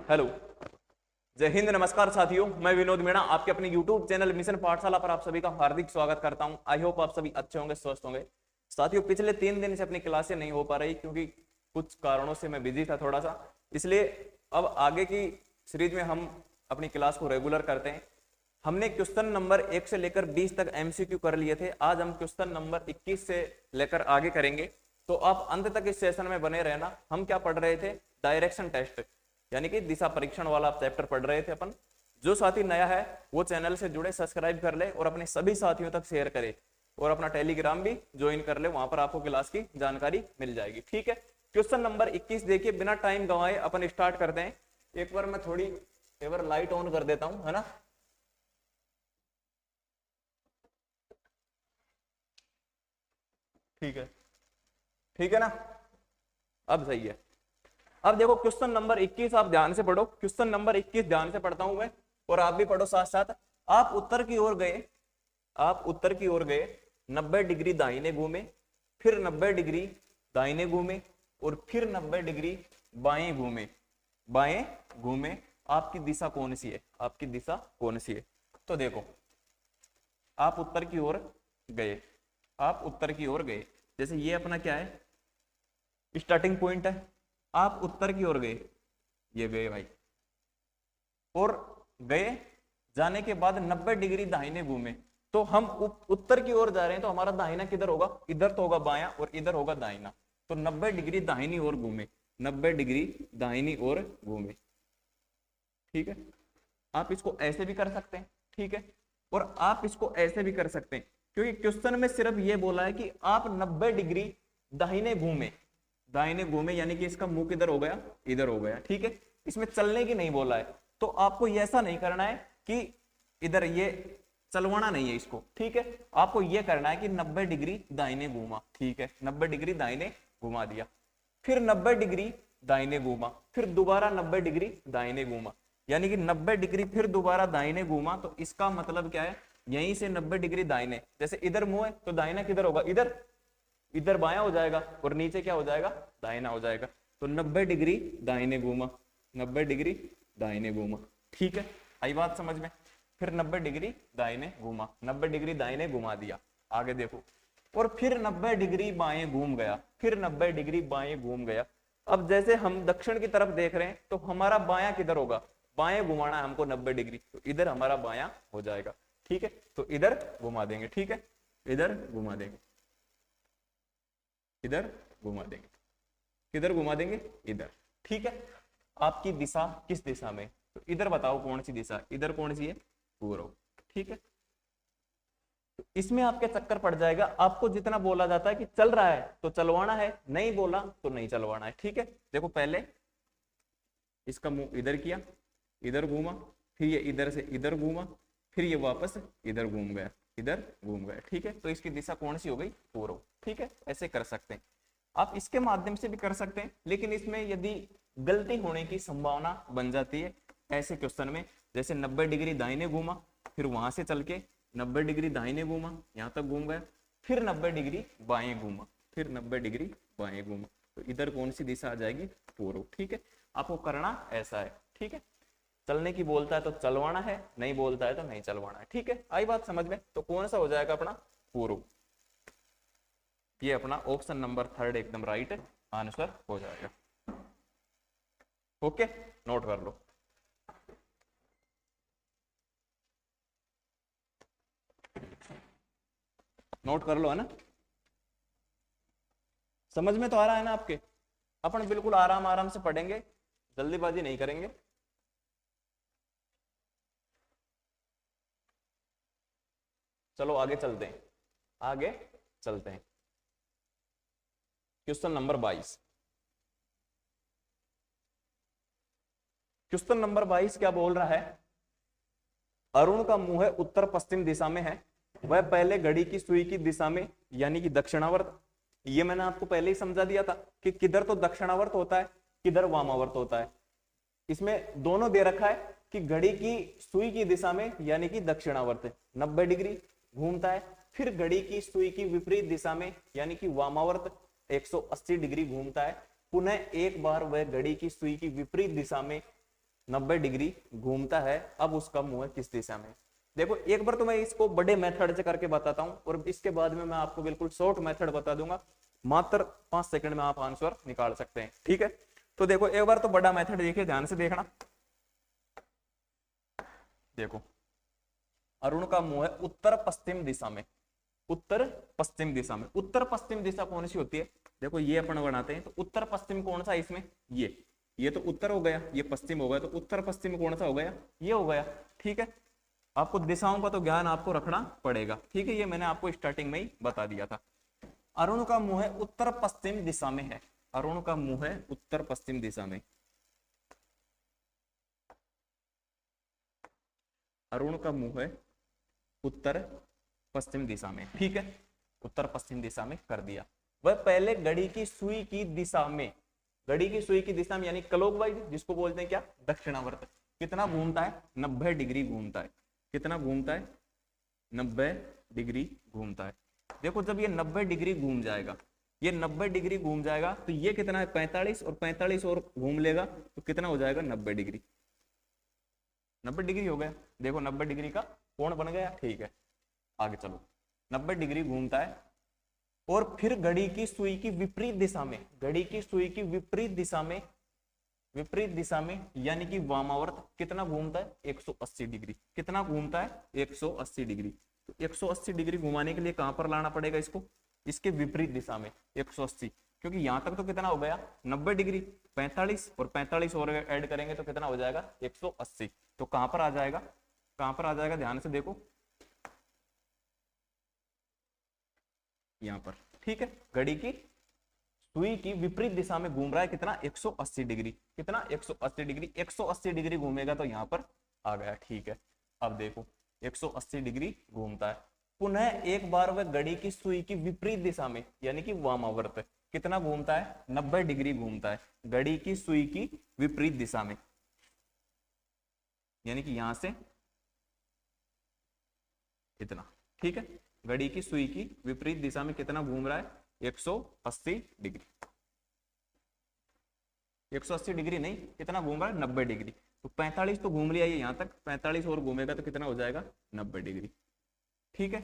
Hello, जय हिंद, नमस्कार साथियों। मैं विनोद मीणा आपके अपने YouTube चैनल मिशन पाठशाला पर आप सभी का हार्दिक स्वागत करता हूं। आई होप आप सभी अच्छे होंगे, स्वस्थ होंगे। साथियों, पिछले 3 दिन से अपनी क्लासें नहीं हो पा रही क्योंकि कुछ कारणों से मैं बिजी था थोड़ा सा, इसलिए अब आगे की सीरीज में हम अपनी क्लास को रेगुलर करते हैं। हमने क्वेश्चन नंबर 1 से लेकर 20 तक MCQ कर लिए थे। आज हम क्वेश्चन नंबर 21 से लेकर आगे करेंगे, तो आप अंत तक इस सेशन में बने रहना। हम क्या पढ़ रहे थे? डायरेक्शन टेस्ट यानी कि दिशा परीक्षण वाला चैप्टर पढ़ रहे थे अपन। जो साथी नया है वो चैनल से जुड़े, सब्सक्राइब कर ले और अपने सभी साथियों तक शेयर करे और अपना टेलीग्राम भी ज्वाइन कर ले, वहां पर आपको क्लास की जानकारी मिल जाएगी। ठीक है, क्वेश्चन नंबर 21 देखिए, बिना टाइम गंवाए अपन स्टार्ट करते हैं। एक बार मैं थोड़ी एक लाइट ऑन कर देता हूं, है ना। ठीक है, ठीक है ना, अब सही है। अब देखो क्वेश्चन नंबर 21 आप ध्यान से पढ़ो। क्वेश्चन नंबर 21 ध्यान से पढ़ता हूं मैं और आप भी पढ़ो साथ साथ। आप उत्तर की ओर गए, आप उत्तर की ओर गए, 90 डिग्री दाहिने घूमे, फिर 90 डिग्री दाहिने घूमे और फिर 90 डिग्री बाएं घूमे, बाएं घूमे। आपकी दिशा कौन सी है? आपकी दिशा कौन सी है? तो देखो, आप उत्तर की ओर गए, आप उत्तर की ओर गए, जैसे ये अपना क्या है, स्टार्टिंग पॉइंट है। आप उत्तर की ओर गए, ये गए भाई, और गए, जाने के बाद 90 डिग्री दाहिने घूमे। तो हम उत्तर की ओर जा रहे हैं, तो हमारा दाहिना किधर होगा? इधर तो होगा बायां और इधर होगा दाहिना। तो 90 डिग्री दाहिनी ओर घूमे, 90 डिग्री दाहिनी ओर घूमे। ठीक है, आप इसको ऐसे भी कर सकते हैं, ठीक है, और आप इसको ऐसे भी कर सकते हैं, क्योंकि क्वेश्चन में सिर्फ ये बोला है कि आप 90 डिग्री दाहिने घूमे, दाहिने घूमे, यानी कि इसका मुंह किधर हो गया? इधर हो गया। ठीक है, इसमें चलने की नहीं बोला है, तो आपको ऐसा नहीं करना है कि इधर ये चलवाना नहीं है इसको। ठीक है, आपको ये करना है कि 90 डिग्री दाहिने घूमा। ठीक है, 90 डिग्री दाहिने घुमा दिया, फिर 90 डिग्री दाहिने घूमा, फिर दोबारा 90 डिग्री दाहिने घूमा, यानी कि 90 डिग्री फिर दोबारा दाहिने घूमा। तो इसका मतलब क्या है? यहीं से 90 डिग्री दाहिने, जैसे इधर मुंह है तो दाहिना किधर होगा? इधर, इधर बायां हो जाएगा और नीचे क्या हो जाएगा? दाहिना हो जाएगा। तो 90 डिग्री दाहिने घूमा, 90 डिग्री दाहिने घूमा। ठीक है, आई बात समझ में? फिर 90 डिग्री दाहिने घूमा, 90 डिग्री दाहिने घुमा दिया। आगे देखो, और फिर 90 डिग्री बाएं घूम गया, फिर 90 डिग्री बाएं घूम गया। अब जैसे हम दक्षिण की तरफ देख रहे हैं, तो हमारा बायां किधर होगा? बाएं घुमाना है हमको 90 डिग्री, तो इधर हमारा बायां हो जाएगा। ठीक है, तो इधर घुमा देंगे। ठीक है, इधर घुमा देंगे, इधर घुमा देंगे, किधर घुमा देंगे? इधर। ठीक है, आपकी दिशा किस दिशा में? तो इधर बताओ कौन सी दिशा? इधर कौन सी है? पूर्व। ठीक है, तो इसमें आपके चक्कर पड़ जाएगा। आपको जितना बोला जाता है कि चल रहा है तो चलवाना है, नहीं बोला तो नहीं चलवाना है। ठीक है, देखो पहले इसका मुंह इधर किया, इधर घूमा, फिर ये इधर से इधर घूमा, फिर ये वापस इधर घूम गया, इधर घूम गया। ठीक है, तो इसकी दिशा कौन सी हो गई? पूर्व। ठीक है, ऐसे कर सकते हैं आप, इसके माध्यम से भी कर सकते हैं, लेकिन इसमें यदि गलती होने की संभावना बन जाती है ऐसे क्वेश्चन में। जैसे 90 डिग्री दाहिने घूमा, फिर वहां से चल के 90 डिग्री दाहिने घूमा, यहां तक घूम गया, फिर 90 डिग्री बाएं घूमा, फिर 90 डिग्री बाएं घूमा, तो इधर कौन सी दिशा आ जाएगी? पूर्व। ठीक है, आपको करना ऐसा है। ठीक है, चलने की बोलता है तो चलवाना है, नहीं बोलता है तो नहीं चलवाना है। ठीक है, आई बात समझ में? तो कौन सा हो जाएगा अपना? पूर्व। ये अपना ऑप्शन नंबर 3 एकदम राइट आंसर हो जाएगा। ओके, नोट कर लो। नोट कर लो, है ना? समझ में तो आ रहा है ना आपके? अपन बिल्कुल आराम आराम से पढ़ेंगे, जल्दीबाजी नहीं करेंगे। चलो आगे चलते हैं, आगे चलते हैं। Question number 22। क्वेश्चन नंबर 22 क्या बोल रहा है? अरुण का मुंह है उत्तर पश्चिम दिशा में है, वह पहले घड़ी की सुई की दिशा में यानी कि दक्षिणावर्त। ये मैंने आपको पहले ही समझा दिया था कि किधर तो दक्षिणावर्त होता है, किधर वामावर्त होता है। इसमें दोनों दे रखा है कि घड़ी की सुई की दिशा में यानी कि दक्षिणावर्त 90 डिग्री घूमता है, फिर घड़ी की सुई की विपरीत दिशा में यानी कि वामावर्त 180 डिग्री घूमता है। पुनः एक बार वह घड़ी की सुई की विपरीत दिशा में 90 डिग्री घूमता है, अब उसका मुंह है किस दिशा में। देखो एक बार तो मैं इसको बड़े मेथड से करके बताता हूं और इसके बाद में मैं आपको बिल्कुल शॉर्ट मेथड बता दूंगा, मात्र 5 सेकंड में आप आंसर निकाल सकते हैं। ठीक है, तो देखो एक बार तो बड़ा मेथड देखिए, ध्यान से देखना। देखो अरुण का मुंह है उत्तर पश्चिम दिशा में, उत्तर पश्चिम दिशा में। उत्तर पश्चिम दिशा कौन सी होती है, देखो ये अपन बनाते हैं, तो उत्तर पश्चिम कौन सा है इसमें, ये तो उत्तर हो गया, ये पश्चिम हो गया, तो उत्तर पश्चिम कौन सा हो गया, ये हो गया। ठीक है, आपको दिशाओं का तो ज्ञान आपको रखना पड़ेगा। ठीक है, ये मैंने आपको स्टार्टिंग में ही बता दिया था। अरुण का मुंह है उत्तर पश्चिम दिशा में है, अरुण का मुंह है उत्तर पश्चिम दिशा में, अरुण का मुंह है उत्तर पश्चिम दिशा में। ठीक है, उत्तर पश्चिम दिशा में कर दिया। वह पहले घड़ी की सुई की दिशा में, घड़ी की सुई की दिशा में यानी क्लॉकवाइज, जिसको बोलते हैं क्या, दक्षिणावर्त, कितना घूमता है, 90 डिग्री घूमता है। कितना घूमता है, 90 डिग्री घूमता है। देखो जब ये 90 डिग्री घूम जाएगा, ये 90 डिग्री घूम जाएगा, तो ये कितना है 45, और 45 और घूम लेगा तो कितना हो जाएगा 90 डिग्री, 90 डिग्री हो गया। देखो 90 डिग्री का कोण बन गया। ठीक है, आगे चलो, 90 डिग्री घूमता है और फिर घड़ी की सुई की विपरीत दिशा में, घड़ी की सुई की विपरीत दिशा में, विपरीत दिशा में यानी कि वामावर्त कितना घूमता है, 180 डिग्री। कितना घूमता है, 180 डिग्री। तो 180 डिग्री घुमाने के लिए कहां पर लाना पड़ेगा इसको, इसके विपरीत दिशा में 180, क्योंकि यहां तक तो कितना हो गया 90 डिग्री, 45 और 45 और ऐड करेंगे तो कितना हो जाएगा 180। तो कहां पर आ जाएगा, कहां पर आ जाएगा, ध्यान से देखो यहां पर। ठीक है, घड़ी की सुई की विपरीत दिशा में घूम रहा है कितना, 180 डिग्री। कितना, 180 डिग्री। 180 डिग्री घूमेगा तो यहां पर आ गया। ठीक है, अब देखो 180 डिग्री घूमता है, पुनः एक बार वह घड़ी की सुई की विपरीत दिशा में यानी कि वामावर्त कितना घूमता है, 90 डिग्री घूमता है, घड़ी की सुई की विपरीत दिशा में, यानी कि यहां से इतना। ठीक है, घड़ी की सुई की विपरीत दिशा में कितना घूम रहा है, 180 डिग्री। 180 डिग्री नहीं, कितना घूम रहा है, 90 डिग्री। तो 45 तो घूम लिया ये यहां तक, 45 और घूमेगा तो कितना हो जाएगा 90 डिग्री। ठीक है,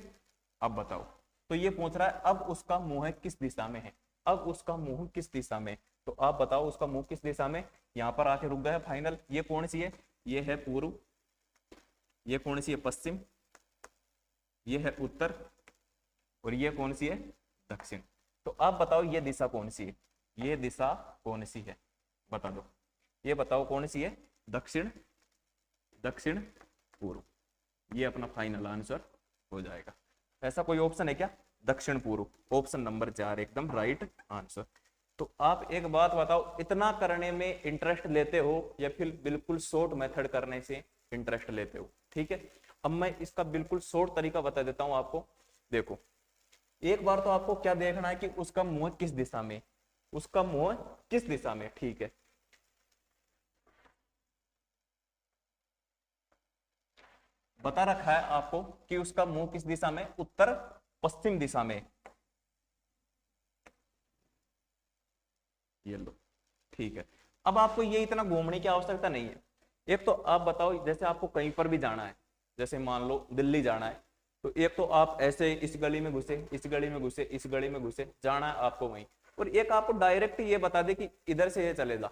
अब बताओ, तो ये पूछ रहा है अब उसका मुंह किस दिशा में है, अब उसका मुंह किस दिशा में, तो आप बताओ उसका मुंह किस दिशा में। यहां पर आके रुक गया फाइनल। ये कौन सी है, ये है पूर्व, ये कौन सी है पश्चिम, ये है उत्तर, और ये कौन सी है दक्षिण। तो आप बताओ ये दिशा कौन सी है, ये दिशा कौन सी है, बता दो, ये बताओ कौन सी है, दक्षिण, दक्षिण पूर्व। ये अपना फाइनल आंसर हो जाएगा। ऐसा कोई ऑप्शन है क्या, दक्षिण पूर्व, ऑप्शन नंबर 4 एकदम राइट आंसर। तो आप एक बात बताओ, इतना करने में इंटरेस्ट लेते हो या फिर बिल्कुल शॉर्ट मेथड करने से इंटरेस्ट लेते हो। ठीक है, अब मैं इसका बिल्कुल शॉर्ट तरीका बता देता हूं आपको। देखो एक बार तो आपको क्या देखना है कि उसका मुंह किस दिशा में, उसका मुंह किस दिशा में। ठीक है, बता रखा है आपको कि उसका मुंह किस दिशा में, उत्तर पश्चिम दिशा में। ये लो, ठीक है। अब आपको ये इतना घूमने की आवश्यकता नहीं है। एक तो आप बताओ, जैसे आपको कहीं पर भी जाना है, जैसे मान लो दिल्ली जाना है, तो एक तो आप ऐसे इस गली में घुसे, इस गली में घुसे, इस गली में घुसे, जाना है आपको वहीं। और एक आपको डायरेक्ट ये बता दे कि इधर से ये चले जा,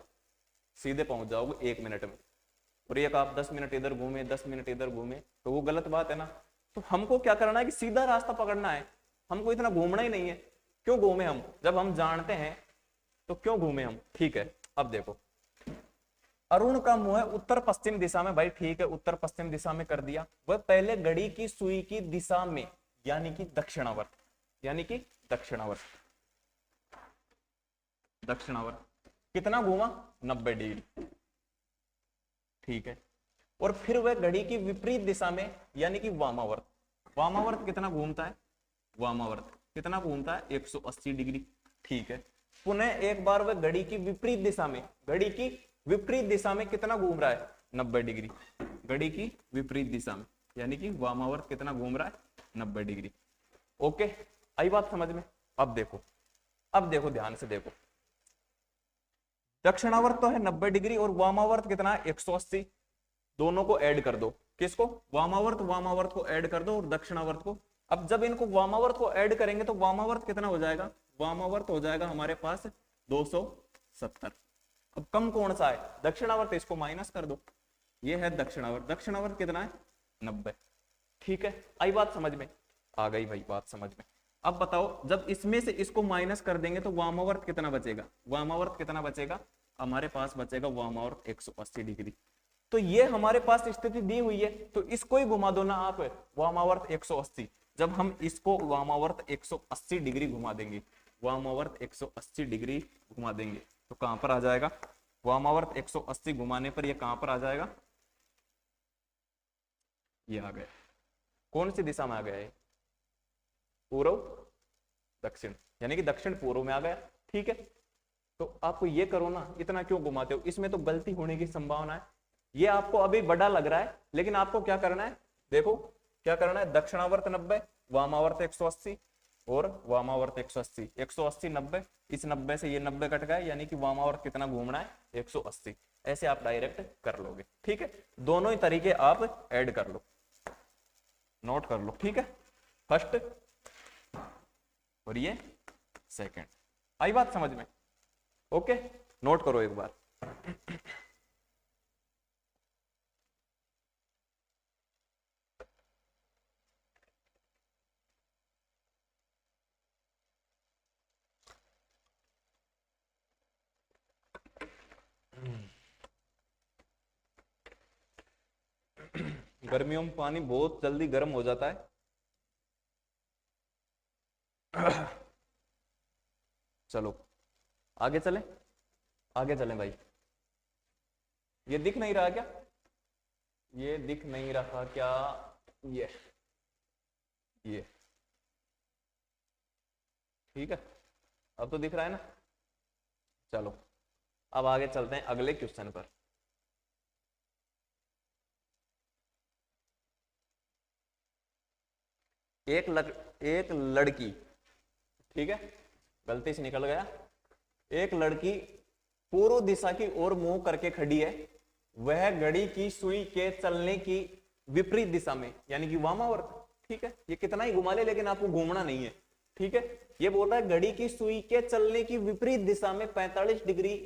सीधे पहुंच जाओगे 1 मिनट में। और एक आप 10 मिनट इधर घूमे, 10 मिनट इधर घूमे, तो वो गलत बात है ना। तो हमको क्या करना है कि सीधा रास्ता पकड़ना है, हमको इतना घूमना ही नहीं है। क्यों घूमे हम, जब हम जानते हैं तो क्यों घूमे हम। ठीक है, अब देखो अरुण का मुंह है उत्तर पश्चिम दिशा में। भाई ठीक है, उत्तर पश्चिम दिशा में कर दिया। वह पहले घड़ी की सुई की दिशा में यानी कि दक्षिणावर्त, यानी कि दक्षिणावर्त, दक्षिणावर्त कितना घूमा 90 डिग्री। ठीक है, और फिर वह घड़ी की विपरीत दिशा में यानी कि वामावर्त, वामावर्त कितना घूमता है, वामावर्त कितना घूमता है 180 डिग्री। ठीक है, पुनः एक बार वह घड़ी की विपरीत दिशा में, घड़ी की विपरीत दिशा में कितना घूम रहा है 90 डिग्री। घड़ी की विपरीत दिशा में यानी कि वामावर्त कितना घूम रहा है 90 डिग्री। ओके, आई बात समझ में। अब देखो, अब देखो ध्यान से देखो, दक्षिणावर्त तो है 90 डिग्री और वामावर्त कितना है 180। दोनों को ऐड कर दो, किसको, वामावर्त, वामावर्त को ऐड कर दो और दक्षिणावर्त को। अब जब इनको वामावर्त को ऐड करेंगे तो वामावर्त कितना हो जाएगा, वामावर्त हो जाएगा हमारे पास 270। अब कम कौन सा है, दक्षिणावर्त, इसको माइनस कर दो, ये है दक्षिणावर्त, दक्षिणावर्त कितना है 90। ठीक है, आई बात समझ में, आ गई भाई बात समझ में। अब बताओ जब इसमें से इसको माइनस कर देंगे तो वामावर्त कितना बचेगा, वामावर्त कितना बचेगा, हमारे पास बचेगा वामावर्त 180 डिग्री। तो ये हमारे पास स्थिति दी हुई है, तो इसको ही घुमा दो ना आप, वामावर्त 180। जब हम इसको वामावर्त 180 डिग्री घुमा देंगे, वामावर्त 180 डिग्री घुमा देंगे तो कहां पर आ जाएगा, वामावर्त 180 घुमाने पर ये कहां पर आ जाएगा, ये आ गया। कौन सी दिशा में आ गया है, पूर्व दक्षिण, यानी कि दक्षिण पूर्व में आ गया। ठीक है, तो आपको ये करो ना, इतना क्यों घुमाते हो, इसमें तो गलती होने की संभावना है। ये आपको अभी बड़ा लग रहा है, लेकिन आपको क्या करना है, देखो क्या करना है, दक्षिणावर्त 90, वामावर्त 180 और वामावर्त 180, 180 90, इस 90 से ये 90 कट गया, यानी कि वामावर्त कितना घूमना है 180। ऐसे आप डायरेक्ट कर लोगे। ठीक है, दोनों ही तरीके आप ऐड कर लो, नोट कर लो। ठीक है, फर्स्ट और ये सेकंड, आई बात समझ में, ओके, नोट करो एक बार। गर्मियों में पानी बहुत जल्दी गर्म हो जाता है। चलो आगे चलें, आगे चलें भाई। ये दिख नहीं रहा क्या, ये दिख नहीं रहा क्या, ये ठीक है, अब तो दिख रहा है ना। चलो अब आगे चलते हैं अगले क्वेश्चन पर। एक लड़की, ठीक है, गलती से निकल गया, एक लड़की पूर्व दिशा की ओर मुंह करके खड़ी है, वह घड़ी की सुई के चलने की विपरीत दिशा में, यानी कि वामावर्त। ठीक है, ये कितना ही घुमा ले लेकिन आपको घूमना नहीं है। ठीक है, ये बोल रहा है घड़ी की सुई के चलने की विपरीत दिशा में 45 डिग्री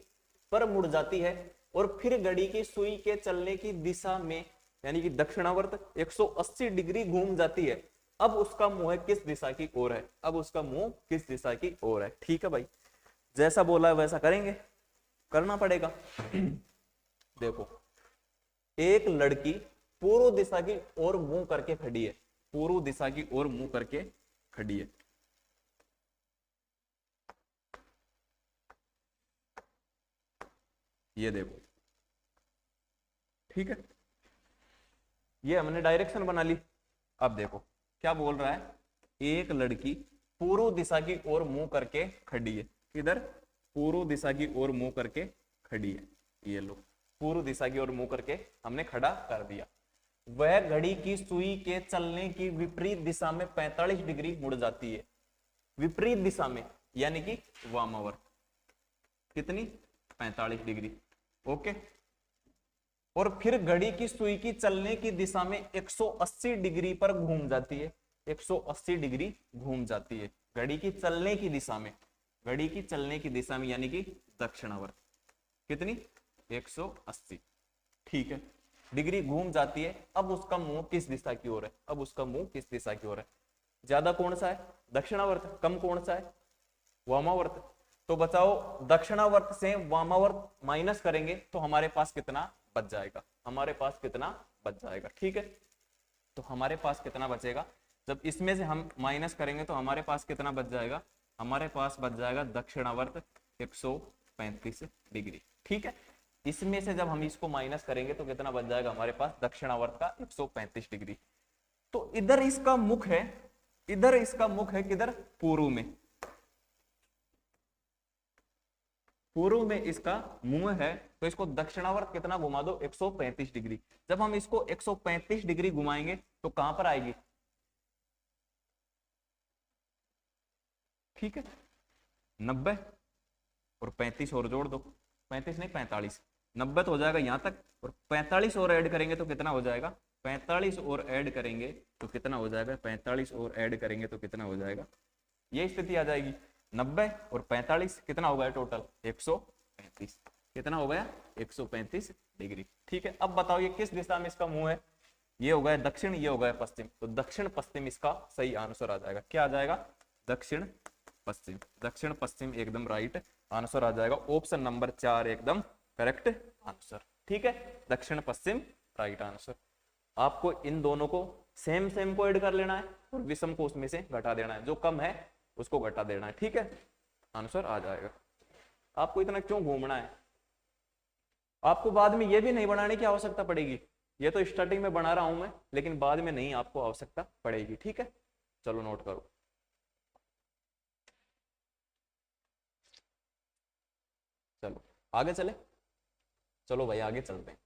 पर मुड़ जाती है और फिर घड़ी की सुई के चलने की दिशा में, यानी कि दक्षिणावर्त 180 डिग्री घूम जाती है। अब उसका मुंह किस दिशा की ओर है, अब उसका मुंह किस दिशा की ओर है। ठीक है भाई, जैसा बोला है वैसा करेंगे, करना पड़ेगा। देखो, एक लड़की पूर्व दिशा की ओर मुंह करके खड़ी है, पूर्व दिशा की ओर मुंह करके खड़ी है। ये देखो, ठीक है, ये हमने डायरेक्शन बना ली। अब देखो क्या बोल रहा है, एक लड़की पूर्व दिशा की ओर मुंह करके खड़ी है, किधर, पूर्व दिशा की ओर मुंह करके खड़ी है। ये लो, पूर्व दिशा की ओर मुंह करके हमने खड़ा कर दिया। वह घड़ी की सुई के चलने की विपरीत दिशा में 45 डिग्री मुड़ जाती है, विपरीत दिशा में, यानी कि वामावर्त, कितनी, 45 डिग्री। ओके, और फिर घड़ी की सुई की चलने की दिशा में 180 डिग्री पर घूम जाती है, 180 डिग्री घूम जाती है घड़ी की चलने की दिशा में, घड़ी की चलने की दिशा में, यानी कि दक्षिणावर्त, कितनी, 180। ठीक है, डिग्री घूम जाती है। अब उसका मुंह किस दिशा की ओर है, अब उसका मुंह किस दिशा की ओर है, ज्यादा कौन सा है, दक्षिणावर्त, कम कौन सा है, वामावर्त। तो बचाओ, दक्षिणावर्त से वामावर्त माइनस करेंगे तो हमारे पास कितना बच जाएगा, हमारे पास कितना बच जाएगा। ठीक है, तो हमारे पास कितना बचेगा, जब इसमें से हम माइनस करेंगे तो हमारे पास कितना बच जाएगा, हमारे पास बच जाएगा दक्षिणावर्त 135 डिग्री। ठीक है, इसमें से जब हम इसको माइनस करेंगे तो कितना बच जाएगा हमारे पास, दक्षिणावर्त का 135 डिग्री। तो इधर इसका मुख है, इधर इसका मुख है, किधर, पूर्व में, पूर्व में इसका मुंह है, तो इसको दक्षिणावर्त कितना घुमा दो, 135 डिग्री। जब हम इसको 135 डिग्री घुमाएंगे तो कहां पर आएगी, ठीक है, 90 और 35 और जोड़ दो, 35 नहीं 45, 90 तो हो जाएगा यहाँ तक, और 45 और ऐड करेंगे तो कितना हो जाएगा, 45 और ऐड करेंगे तो कितना हो जाएगा, 45 और ऐड करेंगे तो कितना हो जाएगा, ये स्थिति आ जाएगी। 90 और 45 कितना हो गया टोटल, 135, कितना हो गया, 135 डिग्री। ठीक है, अब बताओ ये किस दिशा में इसका मुंह है, ये हो गया दक्षिण, ये हो गया पश्चिम, तो दक्षिण पश्चिम इसका सही आंसर आ जाएगा। क्या आ जाएगा, दक्षिण पश्चिम, दक्षिण पश्चिम एकदम राइट आंसर आ जाएगा। ऑप्शन नंबर 4 एकदम करेक्ट आंसर। ठीक है, दक्षिण पश्चिम राइट आंसर। आपको इन दोनों को सेम सेम को ऐड कर लेना है और विषम को उसमें से घटा देना है, जो कम है उसको घटा देना है। ठीक है, आंसर आ जाएगा। आपको इतना क्यों घूमना है, आपको बाद में ये भी नहीं बनाने की आवश्यकता पड़ेगी, ये तो स्टार्टिंग में बना रहा हूं मैं, लेकिन बाद में नहीं आपको आवश्यकता पड़ेगी। ठीक है, चलो नोट करो। चलो आगे चले, चलो भाई आगे चलते हैं।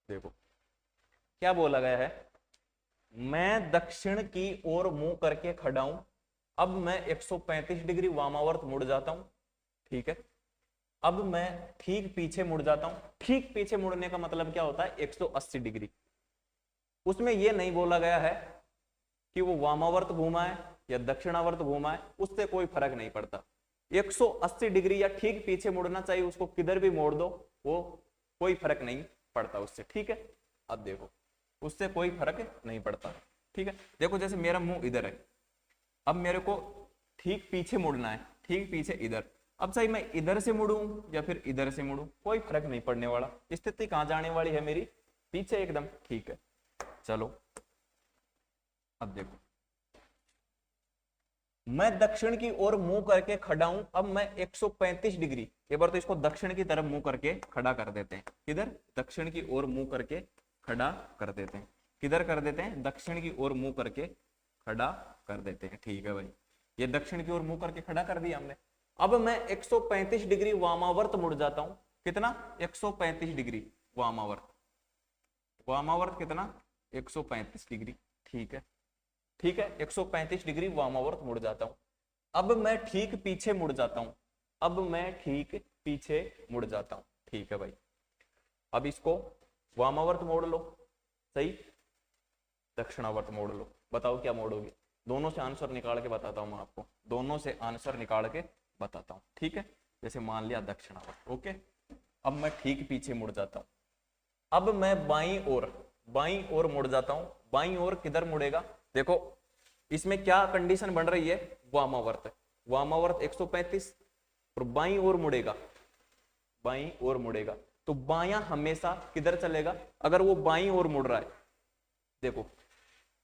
देखो क्या बोला गया है, मैं दक्षिण की ओर मुंह करके खड़ा हूं, अब मैं 135 डिग्री वामावर्त मुड़ जाता हूं। ठीक है, अब मैं ठीक पीछे मुड़ जाता हूं। ठीक पीछे मुड़ने का मतलब क्या होता है, 180 डिग्री। उसमें यह नहीं बोला गया है कि वो वामावर्त घूमा है या दक्षिणावर्त घूमा है, उससे कोई फर्क नहीं पड़ता। 180 डिग्री या ठीक पीछे मुड़ना चाहिए, उसको किधर भी मोड़ दो वो कोई फर्क नहीं पड़ता उससे। ठीक है, अब देखो उससे कोई फर्क नहीं पड़ता। ठीक है, देखो जैसे मेरा मुंह इधर है, अब मेरे को ठीक पीछे मुड़ना है, ठीक पीछे इधर। अब सही मैं इधर से मुड़ूं या फिर इधर से मुड़ूं, कोई फर्क नहीं पड़ने वाला। स्थिति कहां जाने वाली है मेरी, पीछे एकदम। ठीक है, चलो अब देखो, मैं दक्षिण की ओर मुंह करके खड़ा हूं, अब मैं 135 डिग्री, एक बार तो इसको दक्षिण की तरफ मुंह करके खड़ा कर देते हैं। किधर, दक्षिण की ओर मुंह करके खड़ा कर देते हैं। किधर कर देते हैं, दक्षिण की ओर मुंह करके खड़ा कर देते हैं। ठीक है भाई, ये दक्षिण की ओर मुंह करके खड़ा कर दिया हमने। अब मैं 135 डिग्री वामावर्त मुड़ जाता हूं। कितना, 135 डिग्री वामावर्त। वामावर्त कितना, 135 डिग्री। ठीक है, ठीक है, 135 डिग्री वामावर्त मुड़ जाता हूं। अब मैं ठीक पीछे मुड़ जाता हूं, अब मैं ठीक पीछे मुड़ जाता हूं। ठीक है भाई, अब इसको वामावर्त मोड़ लो, सही, दक्षिणावर्त मोड़ लो। बताओ क्या मोड़ोगे, दोनों से आंसर निकाल के बताता हूं मैं आपको, दोनों से आंसर निकाल के बताता हूं। ठीक है, जैसे मान लिया दक्षिणावर्त। ओके, अब मैं ठीक पीछे मुड़ जाता हूं, अब मैं बाईं ओर मुड़ जाता हूं। बाईं ओर किधर मुड़ेगा, देखो इसमें क्या कंडीशन बन रही है, वामावर्त। वामावर्त 135 और बाईं ओर मुड़ेगा, बाईं ओर मुड़ेगा तो बायां हमेशा किधर चलेगा, अगर वो बाईं ओर मुड़ रहा है, देखो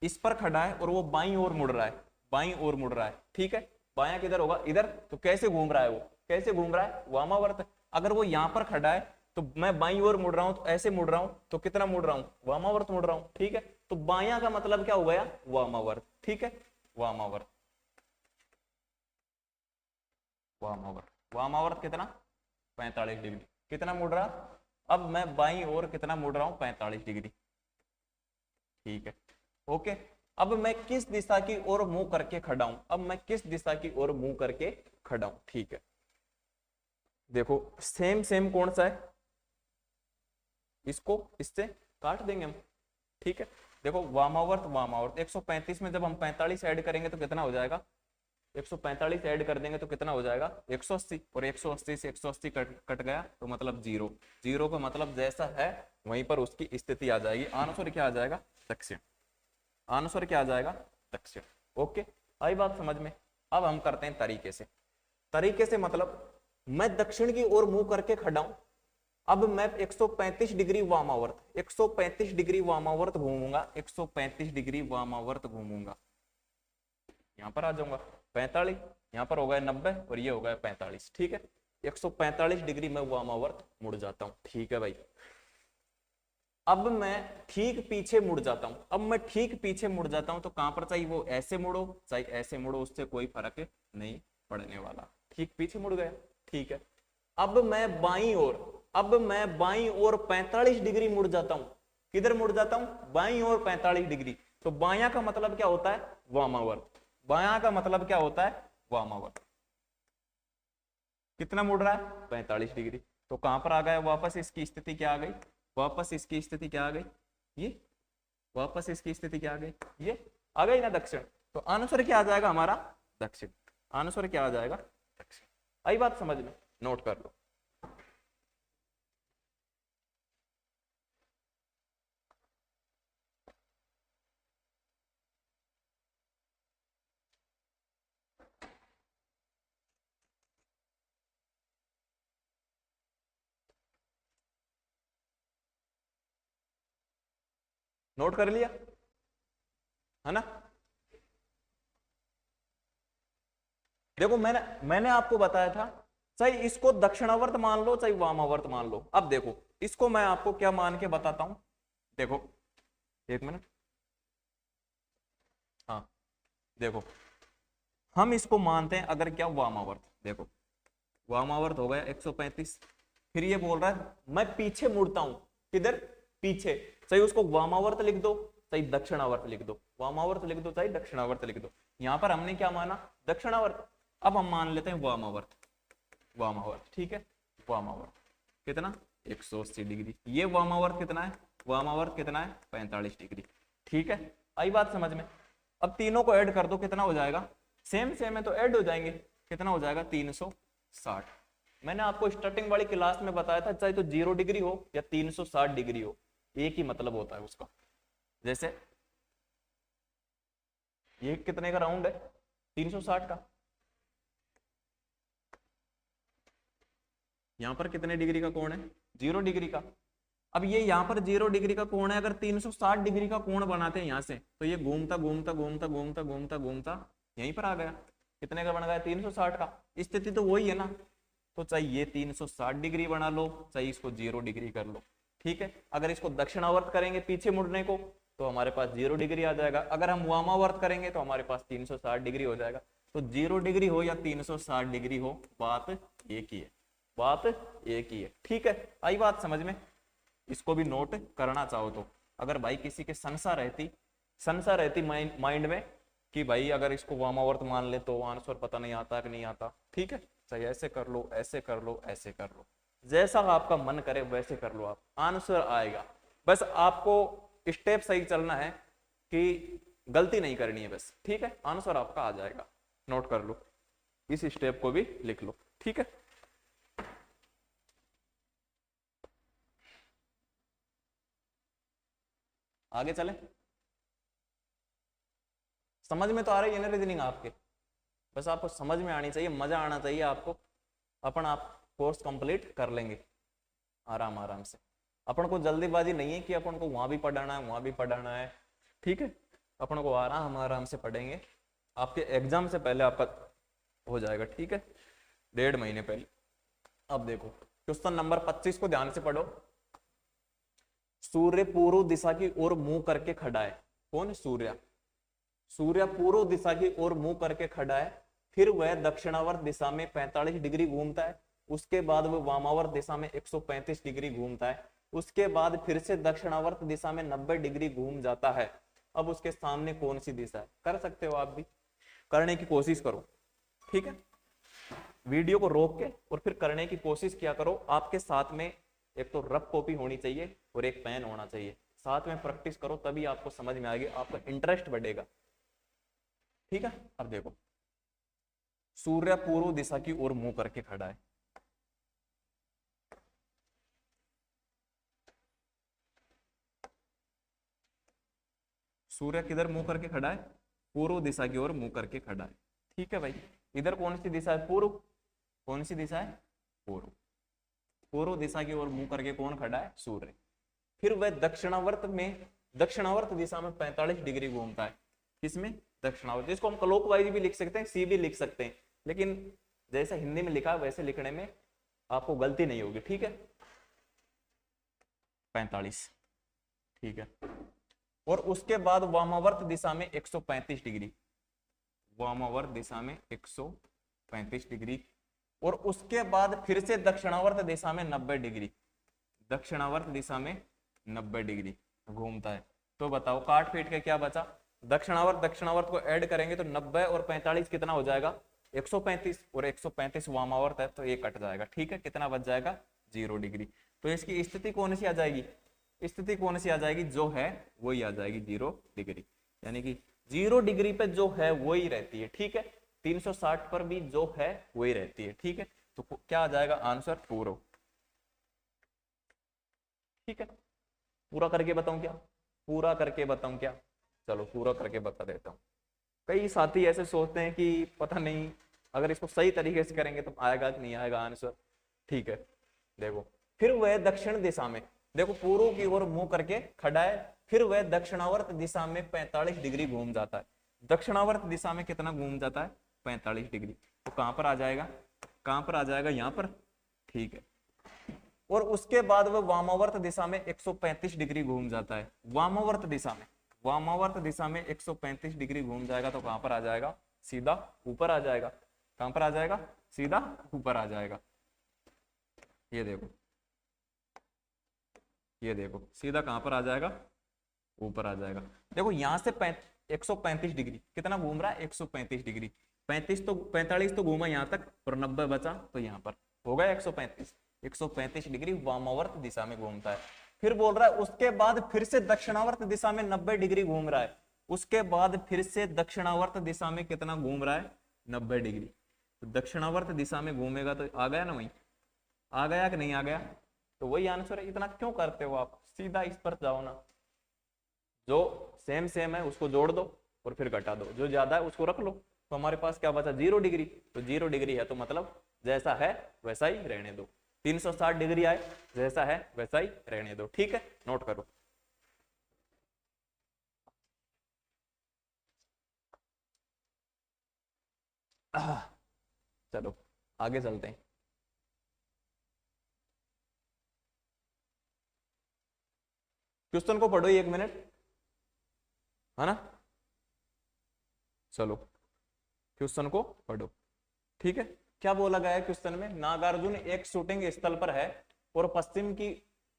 इस पर खड़ा है और वो बाईं ओर मुड़ रहा है, बाईं ओर मुड़ रहा है। ठीक है, बायां किधर होगा, इधर। तो कैसे घूम रहा है वो, कैसे घूम रहा है, वामावर्त। अगर वो यहां पर खड़ा है तो मैं बाईं ओर मुड़ रहा हूं, तो ऐसे मुड़ रहा हूं, तो कितना मुड़ रहा हूं, वामावर्त मुड़ रहा हूं। ठीक है, तो बायां का मतलब क्या हो गया, वामावर्त। ठीक है, वामावर्त, वामावर्त, वामावर्त कितना, 45 डिग्री। कितना मुड़ रहा, अब मैं बाईं ओर कितना मुड़ रहा हूं, 45 डिग्री। ठीक है, ओके, अब मैं किस दिशा की ओर मुंह करके खड़ा हूं, अब मैं किस दिशा की ओर मुंह करके खड़ा हूं। ठीक है, देखो सेम सेम कौन सा है, इसको इससे काट देंगे हम। ठीक है, देखो वामावर्त वामावर्त, 135 में जब हम 45 ऐड करेंगे तो कितना हो जाएगा, 145 ऐड कर देंगे तो कितना हो जाएगा, 180, और 180 से 180 कट गया तो मतलब 0। 0 का मतलब जैसा है वहीं पर उसकी स्थिति आ जाएगी। आंसर क्या आ जाएगा, दक्षिण। आंसर क्या आ जाएगा, दक्षिण। ओके, आई बात समझ में। अब हम करते हैं तरीके से। तरीके से मतलब मैं दक्षिण की ओर मुंह करके खड़ा हूं, अब मैं 135 डिग्री वामावर्त, 135 डिग्री वामावर्त घूमूंगा, 135 डिग्री वामावर्त घूमूंगा। यहां पर आ जाऊंगा 45, यहां पर हो गया 90 और ये हो गया 45। ठीक है, 145 डिग्री में वामावर्त मुड़ जाता हूं। ठीक है भाई, अब मैं ठीक पीछे मुड़ जाता हूं, अब मैं ठीक पीछे मुड़ जाता हूं तो कहां पर, चाहिए वो ऐसे मुड़ो चाहे ऐसे मुड़ो, उससे कोई फर्क नहीं पड़ने वाला। ठीक पीछे मुड़ गया। ठीक है, अब मैं बाईं ओर, अब मैं बाईं ओर 45 डिग्री मुड़ जाता हूं। किधर मुड़ जाता हूं, बाईं ओर 45 डिग्री। तो बायां का मतलब क्या होता है, वामावर्त। बायां का मतलब क्या होता है, वामावर्त। कितना मुड़ रहा है, 45 डिग्री। तो कहां पर आ गया वापस, इसकी स्थिति क्या आ गई, वापस इसकी स्थिति क्या आ गई, ये वापस इसकी स्थिति क्या आ गई, ये आ गई ना दक्षिण। तो आंसर क्या आ जाएगा हमारा, दक्षिण। आंसर क्या आ जाएगा, दक्षिण। आई बात समझ में, नोट कर लो। नोट कर लिया है ना। देखो मैंने आपको बताया था, चाहे इसको दक्षिणावर्त मान लो चाहे वामावर्त मान लो। अब देखो इसको मैं आपको क्या मान के बताता हूं, देखो एक मिनट, हाँ देखो हम इसको मानते हैं अगर क्या वामावर्त, देखो वामावर्त हो गया 135। फिर ये बोल रहा है मैं पीछे मुड़ता हूं, किधर, पीछे। चाहे उसको वामावर्त लिख दो चाहे दक्षिणावर्त लिख दो, वामावर्त लिख दो चाहे दक्षिणावर्त लिख दो। यहां पर हमने क्या माना, दक्षिणावर्त। अब हम मान लेते हैं वामावर्त, वामावर्त ठीक है। वामावर्त कितना, 180 डिग्री। ये वामावर्त कितना है, वामावर्त कितना है, 45 डिग्री। ठीक है, आई बात समझ में। अब तीनों को ऐड कर दो, कितना हो जाएगा, सेम सेम है तो ऐड हो जाएंगे। कितना हो जाएगा, 360। मैंने आपको स्टार्टिंग वाली क्लास में बताया था, चाहे तो 0 डिग्री हो या 360 डिग्री हो, एक ही मतलब होता है उसका। जैसे ये कितने का राउंड है, 360 का। यहां पर कितने डिग्री का कोण है, 0 डिग्री का। अब ये यहाँ पर 0 डिग्री का कोण है, अगर 360 डिग्री का कोण बनाते हैं यहाँ से, तो ये घूमता घूमता घूमता घूमता घूमता घूमता यहीं पर आ गया। कितने का बन गया, 360 का। स्थिति तो वही है ना, तो चाहे ये 360 डिग्री बना लो चाहे इसको 0 डिग्री कर लो। ठीक है, अगर इसको दक्षिणावर्त करेंगे पीछे मुड़ने को तो हमारे पास 0 डिग्री आ जाएगा। अगर हम वामावर्त करेंगे तो हमारे पास 360 डिग्री हो जाएगा। तो 0 डिग्री हो या 360 डिग्री हो, बात एक ही है, बात एक ही है। ठीक है, आई बात समझ में। इसको भी नोट करना चाहो तो, अगर भाई किसी के संशय रहती माइंड में कि भाई अगर इसको वामावर्त मान ले तो आंसर पता नहीं आता कि नहीं आता, ठीक है, चाहे ऐसे कर लो ऐसे कर लो ऐसे कर लो, जैसा आपका मन करे वैसे कर लो, आप आंसर आएगा। बस आपको स्टेप सही चलना है कि गलती नहीं करनी है बस, ठीक है, आंसर आपका आ जाएगा। नोट कर लो, इस स्टेप को भी लिख लो, ठीक है। आगे चले, समझ में तो आ रही है ना रीजनिंग आपके, बस आपको समझ में आनी चाहिए, मजा आना चाहिए आपको। अपन आप कोर्स कंप्लीट कर लेंगे आराम आराम से। अपन को जल्दीबाजी नहीं है कि अपन को वहां भी पढ़ाना है वहां भी पढ़ाना है, ठीक है, अपन को आराम आराम से पढ़ेंगे। आपके एग्जाम से पहले आपका हो जाएगा, ठीक है, 1.5 महीने पहले। अब देखो क्वेश्चन नंबर 25 को ध्यान से पढ़ो। सूर्य पूर्व दिशा की ओर मुंह करके खड़ा है। कौन, सूर्य। सूर्य पूर्व दिशा की ओर मुंह करके खड़ा है, फिर वह दक्षिणावर्त दिशा में 45 डिग्री घूमता है, उसके बाद वह वामावर्त दिशा में 135 डिग्री घूमता है, उसके बाद फिर से दक्षिणावर्त दिशा में 90 डिग्री घूम जाता है। अब उसके सामने कौन सी दिशा है, कर सकते हो आप भी, करने की कोशिश करो, ठीक है। वीडियो को रोक के और फिर करने की कोशिश किया करो। आपके साथ में एक तो रफ कॉपी होनी चाहिए और एक पेन होना चाहिए, साथ में प्रैक्टिस करो, तभी आपको समझ में आएगी, आपका इंटरेस्ट बढ़ेगा, ठीक है। अब देखो सूर्य पूर्व दिशा की ओर मुंह करके खड़ा है, सूर्य किधर मुंह करके खड़ा है, पूर्व दिशा की ओर मुंह करके खड़ा है, ठीक है भाई। इधर कौन सी दिशा है, पूर्व। कौन सी दिशा है, पूर्व। पूर्व दिशा की ओर मुंह करके कौन खड़ा है, सूर्य। फिर वह दक्षिणावर्त दिशा में 45 डिग्री घूमता है, किसमें, दक्षिणावर्त। जिसको हम क्लॉकवाइज भी लिख सकते हैं, सी भी लिख सकते हैं, लेकिन जैसे हिंदी में लिखा है वैसे लिखने में आपको गलती नहीं होगी, ठीक है। 45, ठीक है। और उसके बाद वामावर्त दिशा में 135 डिग्री, वामावर्त दिशा में 135 डिग्री, और उसके बाद फिर से दक्षिणावर्त दिशा में 90 डिग्री, दक्षिणावर्त दिशा में 90 डिग्री घूमता है। तो बताओ काट पीट के क्या बचा, दक्षिणावर्त दक्षिणावर्त को ऐड करेंगे तो 90 और 45 कितना हो जाएगा 135, और 135 वामावर्त है तो ये कट जाएगा। ठीक है, कितना बच जाएगा 0 डिग्री। तो इसकी स्थिति कौन सी आ जाएगी, स्थिति कौन सी आ जाएगी, जो है वही आ जाएगी 0 डिग्री, यानी कि 0 डिग्री पे जो है वही रहती है। ठीक है, 360 पर भी जो है वही रहती है। ठीक है, तो क्या आ जाएगा आंसर पूरा। ठीक है, पूरा करके बताऊं क्या, पूरा करके बताऊं क्या, चलो पूरा करके बता देता हूं। कई साथी ऐसे सोचते हैं कि पता नहीं अगर इसको सही तरीके से करेंगे तो आएगा कि नहीं आएगा आंसर। ठीक है, देखो फिर वह दक्षिण दिशा में, देखो पूर्व की ओर मुंह करके खड़ा है, फिर वह दक्षिणावर्त दिशा में 45 डिग्री घूम जाता है। दक्षिणावर्त दिशा में कितना घूम जाता है 45 डिग्री। तो कहां पर आ जाएगा, कहां पर आ जाएगा, यहां पर। ठीक है, और उसके बाद वह वामावर्त दिशा में 135 डिग्री घूम जाता है। वामावर्त दिशा में, वामावर्त दिशा में 135 डिग्री घूम जाएगा तो कहां पर आ जाएगा, सीधा ऊपर आ जाएगा। कहां पर आ जाएगा, सीधा ऊपर आ जाएगा। ये देखो, ये देखो सीधा कहां पर आ जाएगा, ऊपर आ जाएगा। देखो यहां से 135 डिग्री कितना घूम रहा है 135 डिग्री, 45 तो घूमा यहां तक और 90 बचा तो यहां पर हो गया 135 डिग्री वामावर्त दिशा में घूमता है। फिर बोल रहा है उसके बाद फिर से दक्षिणावर्त दिशा में 90 डिग्री घूम रहा है। उसके बाद फिर से दक्षिणावर्त दिशा में कितना घूम रहा है 90 डिग्री। तो दक्षिणावर्त दिशा में घूमेगा तो आ गया ना, वही आ गया कि नहीं आ गया, तो वही आंसर है। इतना क्यों करते हो आप, सीधा इस पर जाओ ना, जो सेम सेम है उसको जोड़ दो और फिर घटा दो, जो ज्यादा है उसको रख लो। तो हमारे पास क्या बचा 0 डिग्री, तो 0 डिग्री है तो मतलब जैसा है वैसा ही रहने दो। 360 डिग्री आए, जैसा है वैसा ही रहने दो। ठीक है, नोट करो। चलो आगे चलते हैं। क्वेश्चन को पढ़ो 1 मिनट, है ना। चलो क्वेश्चन को पढ़ो। ठीक है, क्या बोला गया है क्वेश्चन में, नागार्जुन एक शूटिंग स्थल पर है और पश्चिम की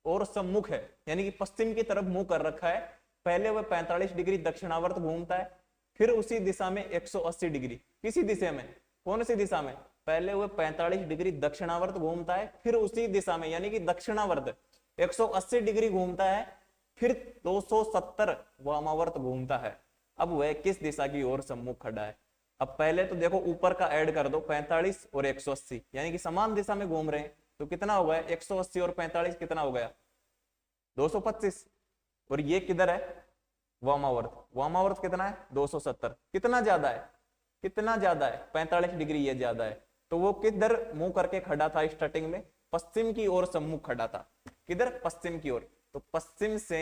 ओर सम्मुख है, यानी कि पश्चिम की तरफ मुंह कर रखा है। पहले वह 45 डिग्री दक्षिणावर्त घूमता है, फिर उसी दिशा में 180 डिग्री, किसी दिशा में, कौन सी दिशा में, पहले वह 45 डिग्री दक्षिणावर्त घूमता है, फिर उसी दिशा में यानी कि दक्षिणावर्त 180 डिग्री घूमता है, फिर 270 वामावर्त घूमता है। अब वह किस दिशा की ओर सम्मुख खड़ा है। अब पहले तो देखो ऊपर का ऐड कर दो, 45 और 180 यानी कि समान दिशा में घूम रहे हैं, तो कितना हो गया 180 और 45 कितना हो गया 225। और ये किधर है वामावर्त, वामावर्त कितना है 270, कितना ज्यादा है, कितना ज्यादा है 45 डिग्री ये ज्यादा है। तो वो किधर मुंह करके खड़ा था स्टार्टिंग में, पश्चिम की ओर सम्मुख खड़ा था, किधर पश्चिम की ओर। तो पश्चिम से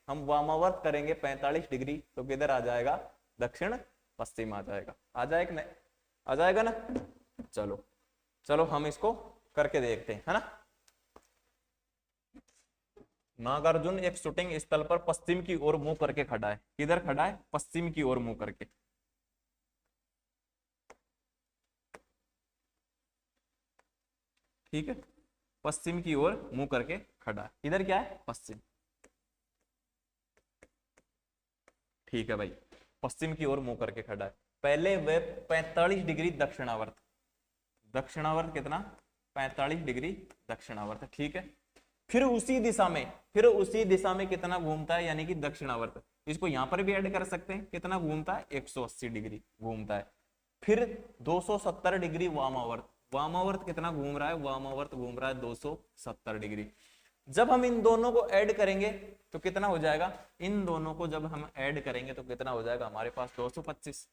हम वामावर्त करेंगे 45 डिग्री तो किधर आ जाएगा दक्षिण पश्चिम आ जाएगा। आ जाएगा नहीं, आ जाएगा ना। चलो चलो हम इसको करके देखते हैं, है ना। नागार्जुन एक शूटिंग स्थल पर पश्चिम की ओर मुंह करके खड़ा है, किधर खड़ा है पश्चिम की ओर मुंह करके। ठीक है, पश्चिम की ओर मुंह करके खड़ा है, इधर क्या है पश्चिम। ठीक है भाई, पश्चिम की ओर मुंह करके खड़ा है। पहले वह 45 डिग्री दक्षिणावर्त, दक्षिणावर्त कितना 45 डिग्री दक्षिणावर्त, ठीक है। फिर उसी दिशा में, फिर उसी दिशा में कितना घूमता है यानी कि दक्षिणावर्त, इसको यहां पर भी ऐड कर सकते हैं, कितना घूमता है 180 डिग्री घूमता है। फिर 270 डिग्री वामावर्त, वामावर्त कितना घूम रहा है, वामावर्त घूम रहा है 270 डिग्री। जब हम इन दोनों को ऐड करेंगे तो कितना हो जाएगा, इन दोनों को जब हम ऐड करेंगे तो कितना हो जाएगा हमारे पास 225,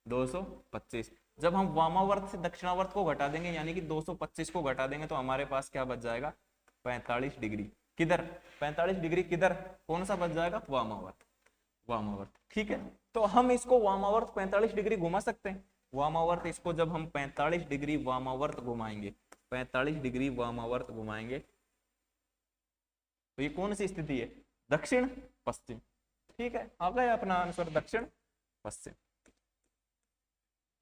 225। जब हम वामावर्त से दक्षिणावर्त को घटा देंगे यानी कि 225 को घटा देंगे तो हमारे पास क्या बच जाएगा 45 डिग्री, किधर 45 डिग्री किधर, कौन सा बच जाएगा वामावर्त, वामावर्त। ठीक है, तो हम इसको वामावर्त 45 डिग्री घुमा सकते हैं। वामावर्त इसको जब हम 45 डिग्री वामावर्त घुमाएंगे, 45 डिग्री वामावर्त घुमाएंगे तो ये कौन सी स्थिति है दक्षिण पश्चिम। ठीक है, आ गया अपना आंसर दक्षिण पश्चिम।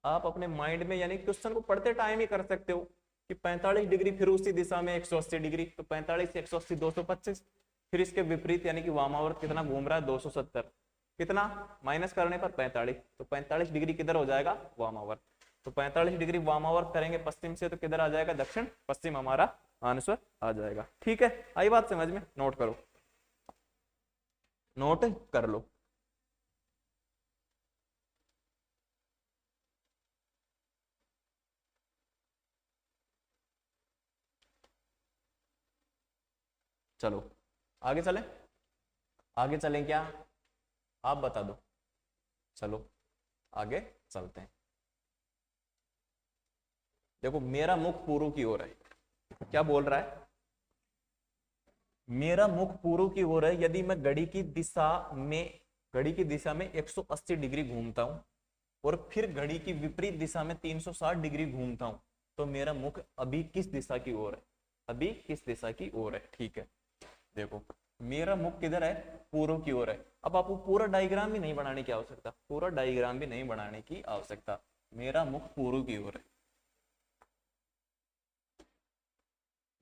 आप अपने माइंड में यानी क्वेश्चन को पढ़ते टाइम ही कर सकते हो कि 45 डिग्री फिर उसी दिशा में 180 डिग्री, तो 45 से 180 225, फिर इसके विपरीत यानी कि वामावर्त कितना घूम रहा है 270, कितना, माइनस करने पर 45, तो 45 डिग्री किधर हो जाएगा, वामावर्त। तो 45 डिग्री वामावर्त करेंगे पश्चिम से तो किधर आ जाएगा, दक्षिण पश्चिम हमारा आंसर आ जाएगा। ठीक है, आई बात समझ में, नोट करो, नोट कर लो। चलो आगे चलें, आगे चलें क्या, आप बता दो। चलो आगे चलते हैं। देखो मेरा मुख पूर्व की ओर है, क्या बोल रहा है, मेरा मुख पूर्व की ओर है, यदि मैं घड़ी की दिशा में 180 डिग्री घूमता हूं और फिर घड़ी की विपरीत दिशा में 360 डिग्री घूमता हूं, तो मेरा मुख अभी किस दिशा की ओर है, अभी किस दिशा की ओर है। ठीक है, देखो मेरा मुख किधर है, पूर्व की ओर है। अब आपको पूरा डायग्राम भी नहीं बनाने की आवश्यकता, पूरा डायग्राम भी नहीं बनाने की आवश्यकता, मेरा मुख पूर्व की ओर है,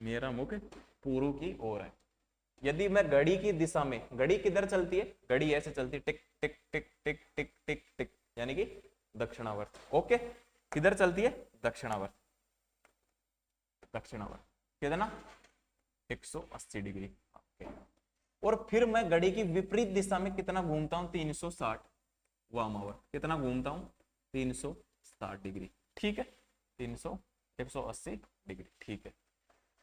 मेरा मुख पूर्व की ओर है। यदि मैं घड़ी की दिशा में, घड़ी किधर चलती है, घड़ी ऐसे चलती है, टिक टिक टिक टिक टिक टिक टिक, यानी कि दक्षिणावर्त। ओके, किधर चलती है, दक्षिणावर्त, दक्षिणावर्त कितना, 180 डिग्री। ओके, और फिर मैं घड़ी की विपरीत दिशा में कितना घूमता हूं, 360 वामावर्त, कितना घूमता हूं, 360 डिग्री। ठीक है, 180 डिग्री। ठीक है,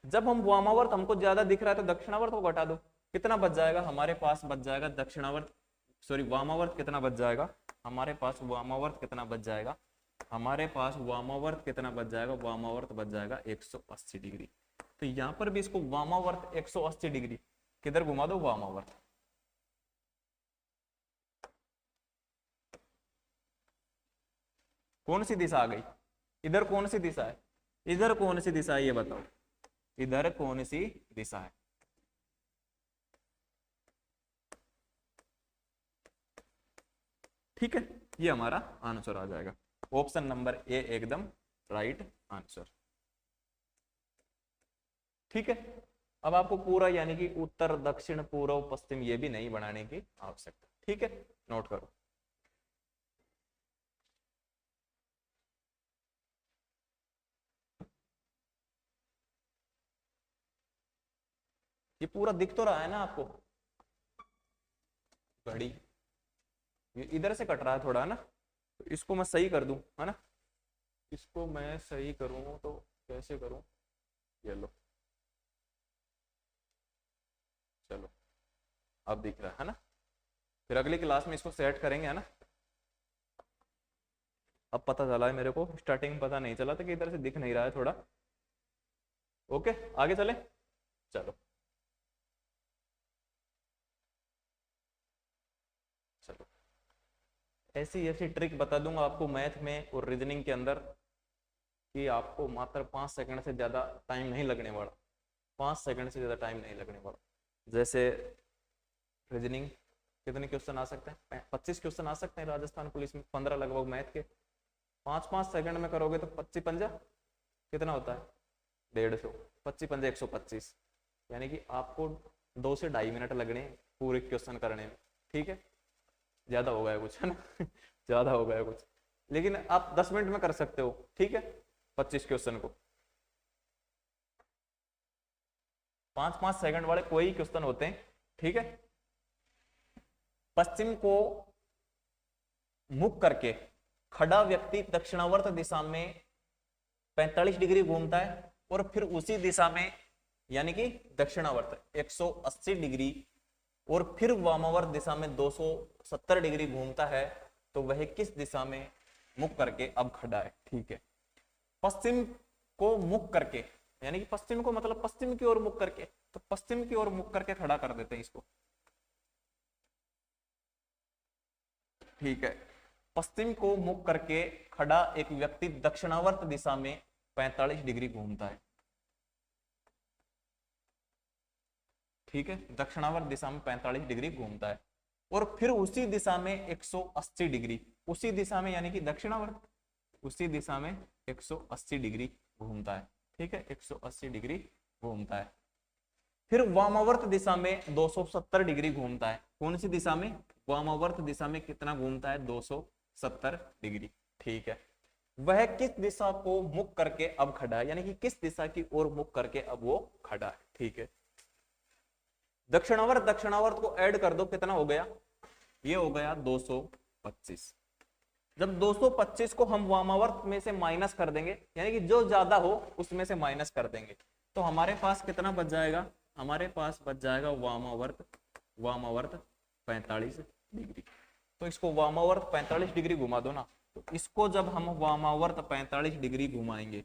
जब हम वामावर्त हमको ज्यादा दिख रहा है तो दक्षिणावर्त को घटा दो, कितना बच जाएगा हमारे पास, बच जाएगा दक्षिणावर्त, सॉरी वामावर्त कितना बच जाएगा हमारे पास, वामावर्त कितना बच जाएगा हमारे पास, वामावर्त कितना बच जाएगा, वामावर्त बच जाएगा 180 डिग्री। तो यहां पर भी इसको वामावर्त 180 डिग्री किधर घुमा दो, वामावर्त। कौन सी दिशा आ गई, इधर कौन सी दिशा है, इधर कौन सी दिशा है ये बताओ, इधर कौन सी दिशा है। ठीक है, ये हमारा आंसर आ जाएगा, ऑप्शन नंबर ए एकदम राइट आंसर। ठीक है, अब आपको पूरा यानी कि उत्तर दक्षिण पूर्व पश्चिम ये भी नहीं बनाने की आवश्यकता। ठीक है, नोट करो। ये पूरा दिख तो रहा है ना आपको, घड़ी ये इधर से कट रहा है थोड़ा, है ना, तो इसको मैं सही कर दूं, है ना, इसको मैं सही करूं तो कैसे करूं, ये लो, चलो अब दिख रहा है ना, फिर अगली क्लास में इसको सेट करेंगे, है ना। अब पता चला है मेरे को, स्टार्टिंग में पता नहीं चला था कि इधर से दिख नहीं रहा है थोड़ा। ओके, आगे चले, चलो चलो, ऐसी ऐसी ट्रिक बता दूंगा आपको मैथ में और रीजनिंग के अंदर कि आपको मात्र 5 सेकंड से ज्यादा टाइम नहीं लगने वाला, 5 सेकंड से ज्यादा टाइम नहीं लगने वाला। जैसे रीजनिंग कितने क्वेश्चन आ सकते हैं, 25 क्वेश्चन आ सकते हैं राजस्थान पुलिस में, 15 लगभग मैथ के, 5-5 सेकंड में करोगे तो 25 पंजा कितना होता है, 150, 25 पंजा 125, यानी कि आपको 2 से 2.5 मिनट लगने पूरे क्वेश्चन करने में। ठीक है, ज्यादा हो गया कुछ, है ना ज्यादा हो गया कुछ, लेकिन आप 10 मिनट में कर सकते हो। ठीक है, 25 क्वेश्चन को 5-5 सेकंड वाले कोई क्वेश्चन होते हैं। ठीक है, पश्चिम को मुख करके खड़ा व्यक्ति दक्षिणावर्त दिशा में 45 डिग्री घूमता है और फिर उसी दिशा में यानी कि दक्षिणावर्त 180 डिग्री और फिर वामावर्त दिशा में 270 डिग्री घूमता है, तो वह किस दिशा में मुख करके अब खड़ा है। ठीक है, पश्चिम को मुख करके यानी कि पश्चिम को मतलब पश्चिम की ओर मुख करके, तो पश्चिम की ओर मुख करके खड़ा कर देते हैं इसको। ठीक है, पश्चिम को मुख करके खड़ा एक व्यक्ति दक्षिणावर्त दिशा में 45 डिग्री घूमता है। ठीक है, दक्षिणावर्त दिशा में 45 डिग्री घूमता है और फिर उसी दिशा में 180 डिग्री, उसी दिशा में यानी कि दक्षिणावर्त, उसी दिशा में 180 डिग्री घूमता है। ठीक है, 180 डिग्री घूमता है। फिर वामावर्त दिशा में 270 डिग्री घूमता है। कौन सी दिशा में? वामावर्त दिशा में कितना घूमता है? 270 डिग्री। ठीक है, वह किस दिशा को मुख करके अब खड़ा है, यानी कि किस दिशा की ओर मुख करके अब वो खड़ा है। ठीक है, दक्षिणावर्त, दक्षिणावर्त को ऐड कर दो, कितना हो गया? ये हो गया 225। जब 225 को हम वामावर्त में से माइनस कर देंगे, यानी कि जो ज्यादा हो उसमें से माइनस कर देंगे, तो हमारे पास कितना बच जाएगा? हमारे पास बच जाएगा वामावर्त, वामावर्त 45 डिग्री। तो इसको वामावर्त 45 डिग्री घुमा दो ना, तो इसको जब हम वामावर्त 45 डिग्री घुमाएंगे,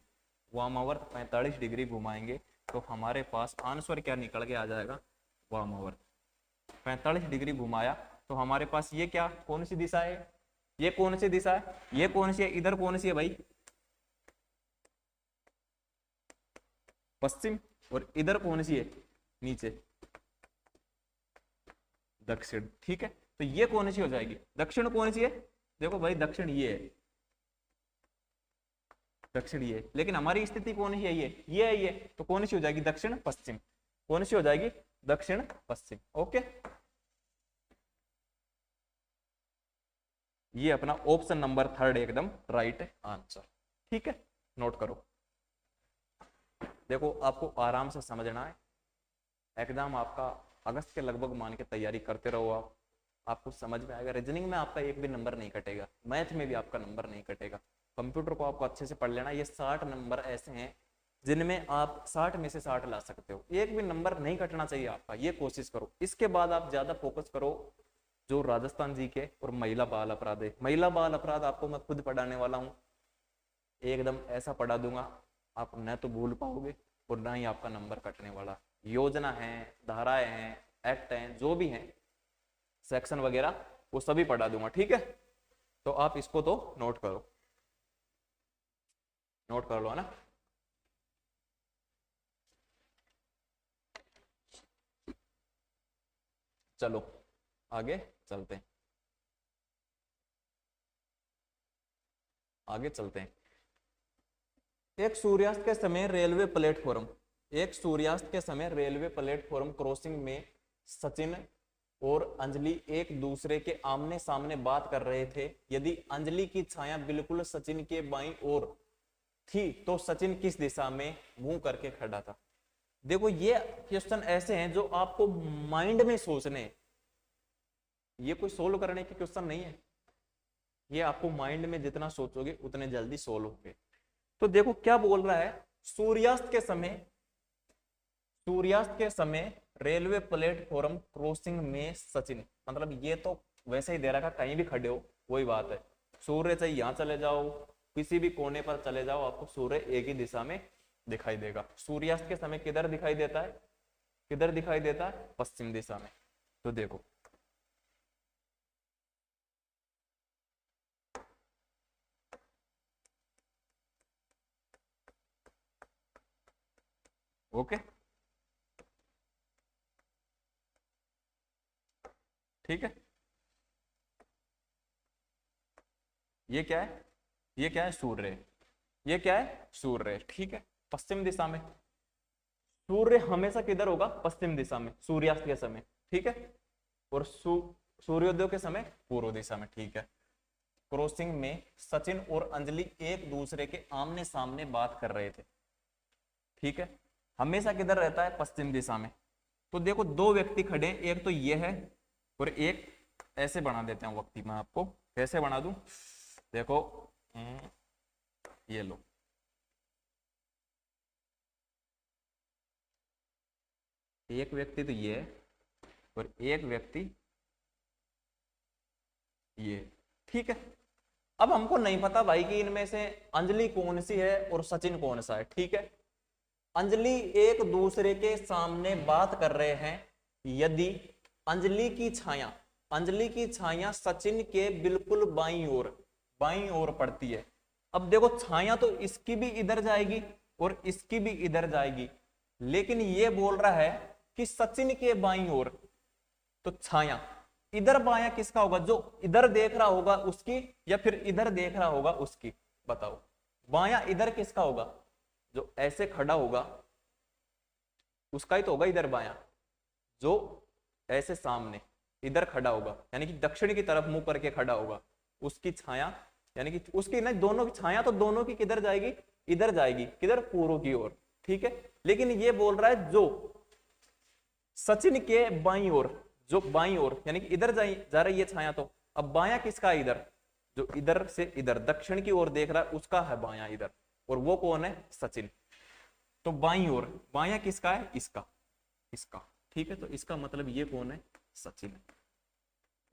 वामावर्त 45 डिग्री घुमाएंगे, तो हमारे पास आंसर क्या निकल के आ जाएगा? वामावर्त 45 डिग्री घुमाया तो हमारे पास ये क्या, कौन सी दिशा है? ये कौन सी दिशा है? ये कौन सी है? इधर कौन सी है भाई? पश्चिम। और इधर कौन सी है? नीचे दक्षिण। ठीक है, तो ये कौन सी हो जाएगी? दक्षिण कौन सी है? देखो भाई, दक्षिण ये है, दक्षिण ये, लेकिन हमारी स्थिति कौन सी है? ये है ये, तो कौन सी हो जाएगी? दक्षिण पश्चिम। कौन सी हो जाएगी? दक्षिण पश्चिम। ओके, ये अपना ऑप्शन नंबर 3 एकदम राइट आंसर। ठीक है, नोट करो। देखो, आपको आराम से समझना है, एग्जाम आपका अगस्त के लगभग मान के तैयारी करते रहो आप, आपको समझ में आएगा। रीजनिंग में आपका एक भी नंबर नहीं कटेगा, मैथ में भी आपका नंबर नहीं कटेगा। कंप्यूटर को आपको अच्छे से पढ़ लेना। ये 60 नंबर ऐसे हैं जिनमें आप 60 में से 60 ला सकते हो, एक भी नंबर नहीं कटना चाहिए आपका, ये कोशिश करो। इसके बाद आप ज्यादा फोकस करो जो राजस्थान जी के और महिला बाल अपराध है। महिला बाल अपराध आपको मैं खुद पढ़ाने वाला हूँ, एकदम ऐसा पढ़ा दूंगा आप न तो भूल पाओगे और ना ही आपका नंबर कटने वाला। योजना है, धाराएं हैं, एक्ट हैं, जो भी हैं, सेक्शन वगैरह, वो सभी पढ़ा दूंगा। ठीक है, तो आप इसको तो नोट करो, नोट कर लो ना। चलो आगे चलते हैं, आगे चलते हैं। एक सूर्यास्त के समय रेलवे प्लेटफॉर्म, एक सूर्यास्त के समय रेलवे प्लेटफॉर्म क्रॉसिंग में सचिन और अंजलि एक दूसरे के आमने सामने बात कर रहे थे। यदि अंजलि की छाया बिल्कुल सचिन के बाईं ओर थी तो सचिन किस दिशा में मुंह करके खड़ा था? देखो, ये क्वेश्चन ऐसे हैं जो आपको माइंड में सोचने, ये कोई सोल्व करने के क्वेश्चन नहीं है, ये आपको माइंड में जितना सोचोगे उतने जल्दी सोल्व होंगे। तो देखो क्या बोल रहा है, सूर्यास्त के समय, सूर्यास्त के समय रेलवे प्लेटफॉर्म क्रॉसिंग में सचिन, मतलब ये तो वैसे ही दे रखा, कहीं भी खड़े हो वही बात है। सूर्य से यहां चले जाओ, किसी भी कोने पर चले जाओ, आपको सूर्य एक ही दिशा में दिखाई देगा। सूर्यास्त के समय किधर दिखाई देता है? किधर दिखाई देता है? पश्चिम दिशा में। तो देखो, ओके, ठीक है। ये क्या है? ये क्या है? सूर्य। ये क्या है? सूर्य। ठीक है, पश्चिम दिशा में। सूर्य हमेशा किधर होगा? पश्चिम दिशा में, सूर्यास्त के समय। ठीक है, और सूर्योदय के समय पूर्व दिशा में। ठीक है, क्रॉसिंग में सचिन और अंजलि एक दूसरे के आमने सामने बात कर रहे थे। ठीक है, हमेशा किधर रहता है? पश्चिम दिशा में। तो देखो, दो व्यक्ति खड़े, एक तो ये है और एक ऐसे बना देते हैं व्यक्ति। मैं आपको कैसे बना दूं, देखो, ये लो, एक व्यक्ति तो ये है और एक व्यक्ति ये। ठीक है, अब हमको नहीं पता भाई कि इनमें से अंजलि कौन सी है और सचिन कौन सा है। ठीक है, अंजलि एक दूसरे के सामने बात कर रहे हैं। यदि अंजलि की छाया, अंजलि की छाया सचिन के बिल्कुल बाईं ओर पड़ती है। अब देखो, छाया तो इसकी भी इधर जाएगी और इसकी भी इधर जाएगी, लेकिन ये बोल रहा है कि सचिन के बाईं ओर, तो छाया इधर बायां किसका होगा? जो इधर देख रहा होगा उसकी, या फिर इधर देख रहा होगा उसकी? बताओ, बायां इधर किसका होगा? जो ऐसे खड़ा होगा, उसका ही तो होगा इधर बायां, जो ऐसे सामने इधर खड़ा होगा, यानी कि दक्षिण की तरफ मुंह करके खड़ा होगा, उसकी छाया, यानी कि उसकी ना दोनों की छाया तो दोनों की किधर जाएगी, इधर जाएगी, किधर, पूर्व की ओर। ठीक है, लेकिन ये बोल रहा है जो सचिन के बाईं ओर, जो बाईं ओर यानी कि इधर जा रही है छाया, तो अब बायां किसका है, इधर, जो इधर से इधर दक्षिण की ओर देख रहा है उसका है बायां इधर, और वो कौन है, सचिन। तो बाईं ओर बायां किसका है, इसका, इसका। ठीक है, तो इसका मतलब ये कौन है, सचिन।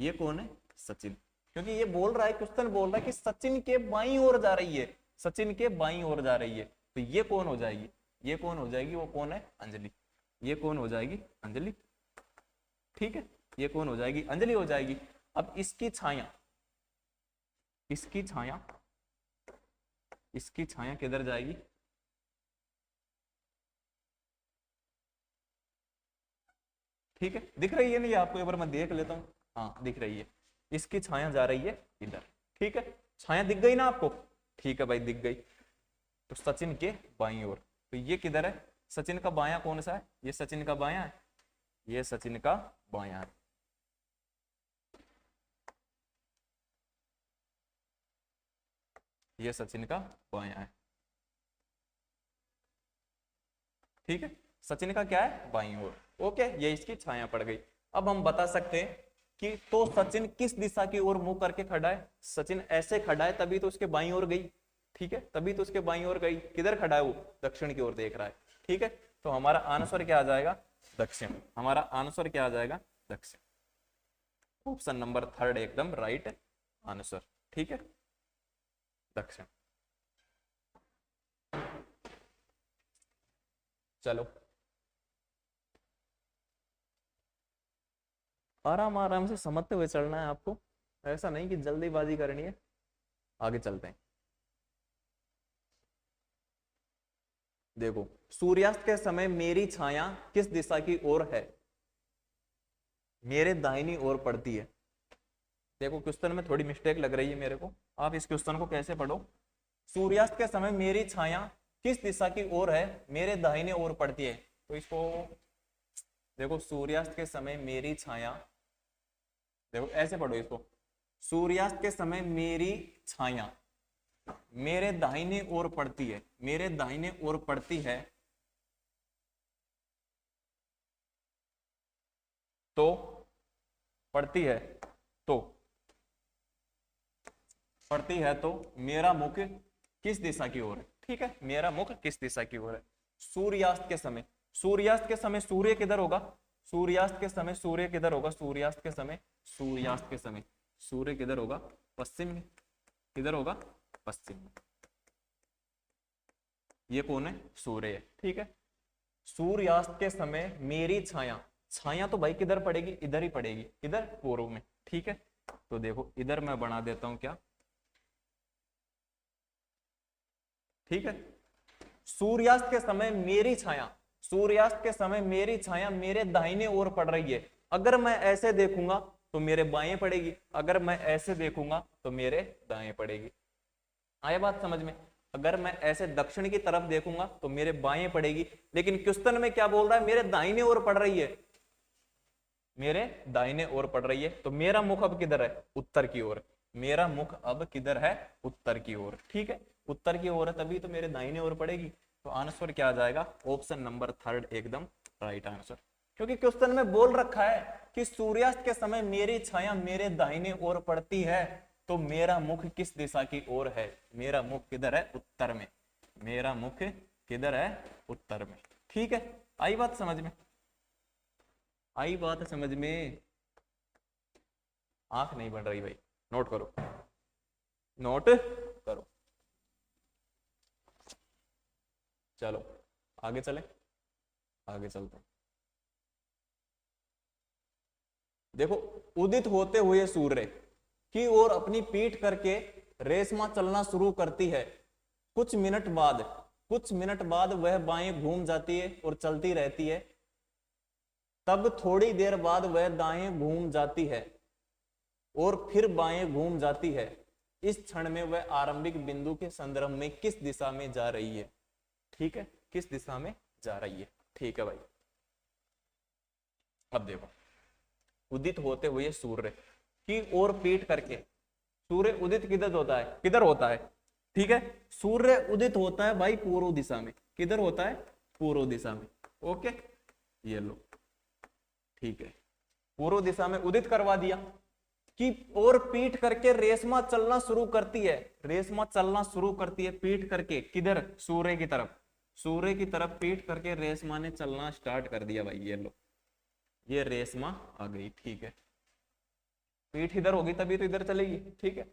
ये कौन है, सचिन, क्योंकि ये बोल रहा है, क्वेश्चन बोल रहा है कि सचिन के बाईं ओर जा रही है, सचिन के बाईं ओर जा रही है, तो ये कौन हो जाएगी, ये कौन हो जाएगी, वो कौन है, अंजलि। ये कौन हो जाएगी, अंजलि। ठीक है, ये कौन हो जाएगी, अंजलि हो जाएगी। अब इसकी छाया, इसकी छाया, इसकी छाया किधर जाएगी, ठीक है, दिख रही है नहीं आपको, एक बार मैं देख लेता हूँ, हाँ दिख रही है, इसकी छाया जा रही है इधर। ठीक है, छाया दिख गई ना आपको, ठीक है भाई, दिख गई। तो सचिन के बाईं ओर, तो ये किधर है, सचिन का बायां कौन सा है, ये सचिन का बायां है, ये सचिन का बायां है। ये सचिन का बायां है। ठीक है, सचिन का क्या है, बाईं ओर। ओके, ये इसकी छाया पड़ गई। अब हम बता सकते हैं कि तो सचिन किस दिशा की ओर मुंह करके खड़ा है, सचिन ऐसे खड़ा है तभी तो उसके बाईं ओर गई। ठीक है, तभी तो उसके बाईं ओर गई, किधर खड़ा है वो, दक्षिण की ओर देख रहा है। ठीक है, तो हमारा आंसर क्या आ जाएगा, दक्षिण। हमारा आंसर क्या आ जाएगा, दक्षिण। ऑप्शन नंबर 3 एकदम राइट आंसर। ठीक है, दक्षिण। चलो आराम आराम से समझते हुए चलना है आपको, ऐसा नहीं कि जल्दीबाजी करनी है। आगे चलते हैं। देखो, सूर्यास्त के समय मेरी छाया किस दिशा की ओर है, मेरे दाहिनी ओर पड़ती है। देखो क्वेश्चन में थोड़ी मिस्टेक लग रही है मेरे को, आप इस क्वेश्चन को कैसे पढ़ो, सूर्यास्त के समय मेरी छाया किस दिशा की ओर है, मेरे दाहिने ओर पड़ती है। तो इसको देखो, सूर्यास्त के समय मेरी छाया, देखो ऐसे पढ़ो इसको, सूर्यास्त के समय मेरी छाया मेरे दाहिने ओर पड़ती है, मेरे दाहिने ओर पड़ती है, तो पड़ती है, तो पड़ती है, तो मेरा मुख किस दिशा की ओर है। ठीक है, मेरा मुख किस दिशा की ओर है। सूर्यास्त के समय, सूर्यास्त के समय सूर्य किधर होगा, सूर्यास्त के समय सूर्य किधर होगा, सूर्यास्त के समय, सूर्यास्त के समय सूर्य किधर होगा, पश्चिम में। किधर होगा, पश्चिम में। ये कौन है, सूर्य है। ठीक है, सूर्यास्त के समय मेरी छाया, छाया तो भाई किधर पड़ेगी, इधर ही पड़ेगी, इधर पूर्व में। ठीक है, तो देखो इधर मैं बना देता हूं क्या, ठीक है, सूर्यास्त के समय मेरी छाया, सूर्यास्त के समय मेरी छाया मेरे दाहिने ओर पड़ रही है। अगर मैं ऐसे देखूंगा तो मेरे बाएं पड़ेगी, अगर मैं ऐसे देखूंगा तो मेरे दाएं पड़ेगी। आया बात समझ में, अगर मैं ऐसे दक्षिण की तरफ देखूंगा तो मेरे बाएं पड़ेगी, लेकिन क्वेश्चन में क्या बोल रहा है, मेरे दाहिने ओर पड़ रही है, मेरे दाहिने ओर पड़ रही है। तो मेरा मुख अब किधर है, उत्तर की ओर। मेरा मुख अब किधर है, उत्तर की ओर। ठीक है, उत्तर की ओर है तभी तो मेरे दाहिने ओर पड़ेगी। तो आंसर क्या आ जाएगा, ऑप्शन नंबर 3 एकदम राइट आंसर। क्योंकि क्वेश्चन में बोल रखा है कि सूर्यास्त के समय मेरी छाया मेरे दाहिने ओर पड़ती है, तो मेरा मुख किस दिशा की ओर है, मेरा मुख किधर है, उत्तर में। मेरा मुख किधर है, उत्तर में। ठीक है, आई बात समझ में, आई बात समझ में। आंख नहीं बन रही भाई, नोट करो, नोट करो। चलो आगे चले, आगे चलते हैं। देखो, उदित होते हुए सूर्य की ओर अपनी पीठ करके रेशमा चलना शुरू करती है। कुछ मिनट बाद वह बाएं घूम जाती है और चलती रहती है। तब थोड़ी देर बाद वह दाएं घूम जाती है और फिर बाएं घूम जाती है। इस क्षण में वह आरंभिक बिंदु के संदर्भ में किस दिशा में जा रही है। ठीक है, किस दिशा में जा रही है। ठीक है भाई, अब देखो, उदित होते हुए सूर्य की ओर पीठ करके, सूर्य उदित किधर होता है, किधर होता है, ठीक है, सूर्य उदित होता है भाई पूर्व दिशा में, किधर होता है, पूर्व दिशा में, ओके, ये लो, ठीक है, पूर्व दिशा में उदित करवा दिया कि और पीठ करके रेशमा चलना शुरू करती है, रेशमा चलना शुरू करती है पीठ करके, किधर, सूर्य की तरफ, सूर्य की तरफ पीठ करके रेशमा ने चलना स्टार्ट कर दिया भाई, ये लो, ये रेशमा आ गई, ठीक है, पीठ इधर होगी तभी तो इधर चलेगी, ठीक है,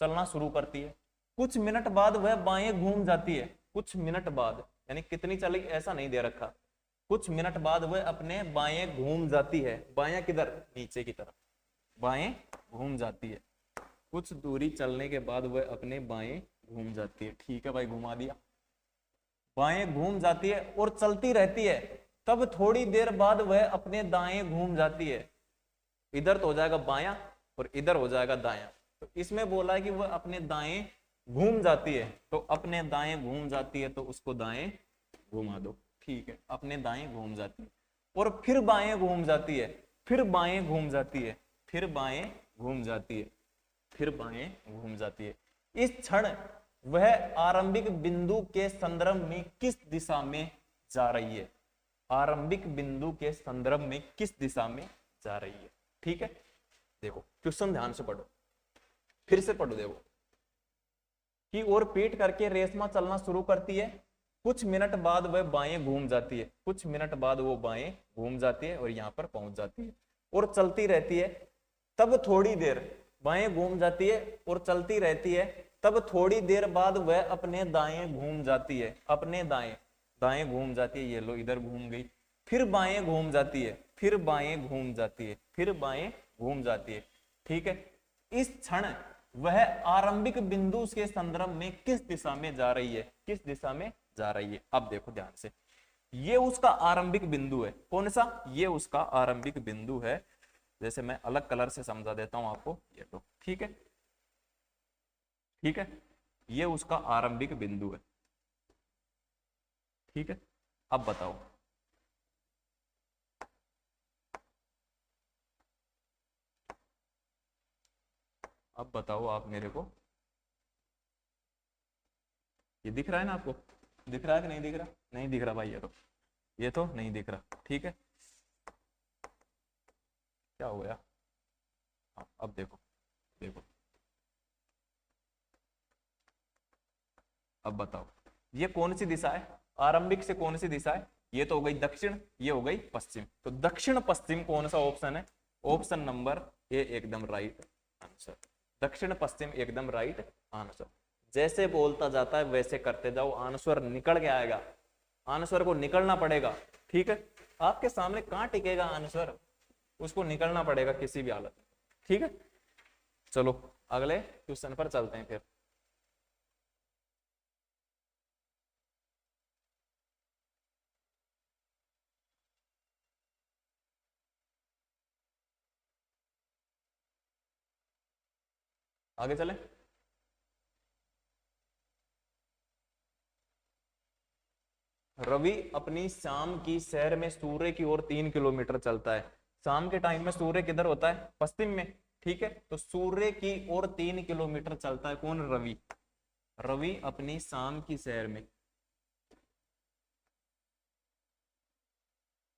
चलना शुरू करती है, कुछ मिनट बाद वह बाएं घूम जाती है, कुछ मिनट बाद, यानी कितनी चलेगी ऐसा नहीं दे रखा, कुछ मिनट बाद वह अपने बाएं घूम जाती है, बाएं किधर, नीचे की तरफ, बाएं घूम जाती है, कुछ दूरी चलने के बाद वह अपने बाएं घूम जाती है, ठीक है भाई, घुमा दिया, बाएं घूम जाती है और चलती रहती है, तब थोड़ी देर बाद वह अपने दाएं घूम जाती है, इधर तो हो जाएगा बायां और इधर हो जाएगा दायां, तो इसमें बोला है कि वह अपने दाएं घूम जाती है, तो अपने दाएं घूम जाती है तो उसको दाएं घुमा दो, ठीक है, अपने दाएं घूम जाती है और फिर बाएं घूम जाती है, फिर बाएं घूम जाती है, फिर बाएं घूम जाती है, फिर बाएं घूम जाती है, इस क्षण वह आरंभिक बिंदु के संदर्भ में किस दिशा में जा रही है, आरंभिक बिंदु के संदर्भ में किस दिशा में जा रही है, ठीक है, देखो क्वेश्चन ध्यान से पढ़ो, फिर से पढ़ो, देखो कि और पीठ करके रेशमा चलना शुरू करती है, कुछ मिनट बाद वह बाएं घूम जाती है, कुछ मिनट बाद वो बाएं घूम जाती है और यहाँ पर पहुंच जाती है और चलती रहती है, तब थोड़ी देर, बाएं घूम जाती है और चलती रहती है, तब थोड़ी देर बाद वह अपने दाएं घूम जाती है, अपने दाएं, दाएं घूम जाती है, ये लो इधर घूम गई, फिर बाएं घूम जाती है, फिर बाएं घूम जाती है, फिर बाएं घूम जाती है, ठीक है, इस क्षण वह आरंभिक बिंदु के संदर्भ में किस दिशा में जा रही है, किस दिशा में जा रही है, अब देखो ध्यान से, ये उसका आरंभिक बिंदु है, कौन सा, ये उसका आरंभिक बिंदु है, जैसे मैं अलग कलर से समझा देता हूं आपको, ये लो, ठीक है, ठीक है, ये उसका आरंभिक बिंदु है, ठीक है, अब बताओ, अब बताओ आप मेरे को, ये दिख रहा है ना आपको, दिख रहा है कि नहीं दिख रहा, नहीं दिख रहा भाई, ये तो नहीं दिख रहा, ठीक है, क्या हो गया, हाँ अब देखो, देखो अब बताओ, ये कौन सी दिशा है, आरंभिक से कौन सी दिशा है, ये तो हो गई दक्षिण, ये हो गई पश्चिम, तो दक्षिण पश्चिम कौन सा ऑप्शन है, ऑप्शन नंबर ए एकदम राइट आंसर, दक्षिण पश्चिम एकदम राइट आंसर, जैसे बोलता जाता है वैसे करते जाओ, आंसर निकल के आएगा, आंसर को निकलना पड़ेगा, ठीक है, आपके सामने कहां टिकेगा आंसर, उसको निकलना पड़ेगा किसी भी हालत में, ठीक है, चलो अगले क्वेश्चन पर चलते हैं फिर, आगे चले, रवि अपनी शाम की सैर में सूर्य की ओर 3 किलोमीटर चलता है, शाम के टाइम में सूर्य किधर होता है, पश्चिम में, ठीक है, तो सूर्य की ओर 3 किलोमीटर चलता है, कौन, रवि, रवि अपनी शाम की सैर में,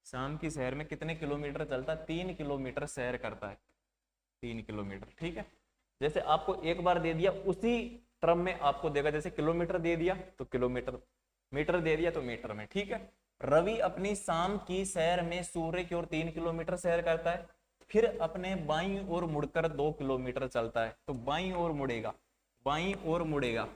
शाम की सैर में कितने किलोमीटर चलता है, 3 किलोमीटर सैर करता है, 3 किलोमीटर, ठीक है, जैसे आपको एक बार दे दिया उसी टर्म में आपको देगा, जैसे किलोमीटर दे दिया तो किलोमीटर, मीटर दे दिया तो मीटर में, ठीक है, रवि अपनी शाम की सैर में सूर्य की ओर 3 किलोमीटर सैर करता है, फिर अपने बाईं ओर मुड़कर 2 किलोमीटर चलता है, तो बाईं ओर मुड़ेगा, बाईं ओर मुड़ेगा,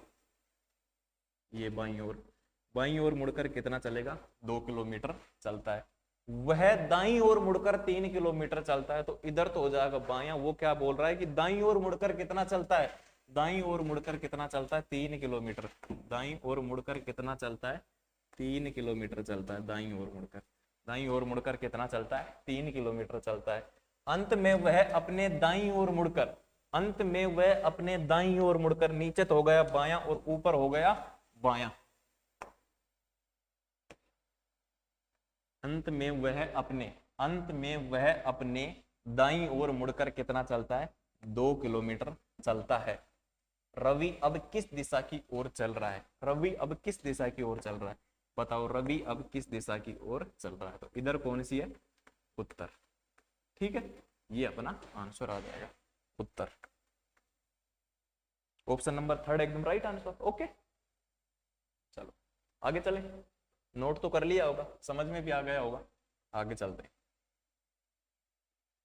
ये बाईं ओर मुड़कर कितना चलेगा, 2 किलोमीटर चलता है, वह दाईं ओर मुड़कर 3 किलोमीटर चलता है, तो इधर तो हो जाएगा बायां, वो क्या बोल रहा है कि दाईं ओर मुड़कर कितना चलता है, दाईं ओर मुड़कर कितना चलता है, 3 किलोमीटर, दाईं ओर मुड़कर कितना चलता है, 3 किलोमीटर चलता है, दाईं ओर मुड़कर, दाईं ओर मुड़कर कितना चलता है, 3 किलोमीटर चलता है, अंत में वह अपने दाईं ओर मुड़कर, अंत में वह अपने दाईं ओर मुड़कर, नीचे तो हो गया बायां और ऊपर हो गया बायां, अंत में वह अपने अंत में वह अपने दाईं ओर मुड़कर कितना चलता है? 2 किलोमीटर चलता है। रवि अब किस दिशा की ओर चल रहा है? रवि अब किस दिशा की ओर चल रहा है? बताओ, रवि अब किस दिशा की ओर चल रहा है? तो इधर कौन सी है? उत्तर। ठीक है, ये अपना आंसर आ जाएगा, उत्तर। ऑप्शन नंबर 3 एकदम राइट आंसर। ओके, चलो आगे चले। नोट तो कर लिया होगा, समझ में भी आ गया होगा, आगे चलते हैं।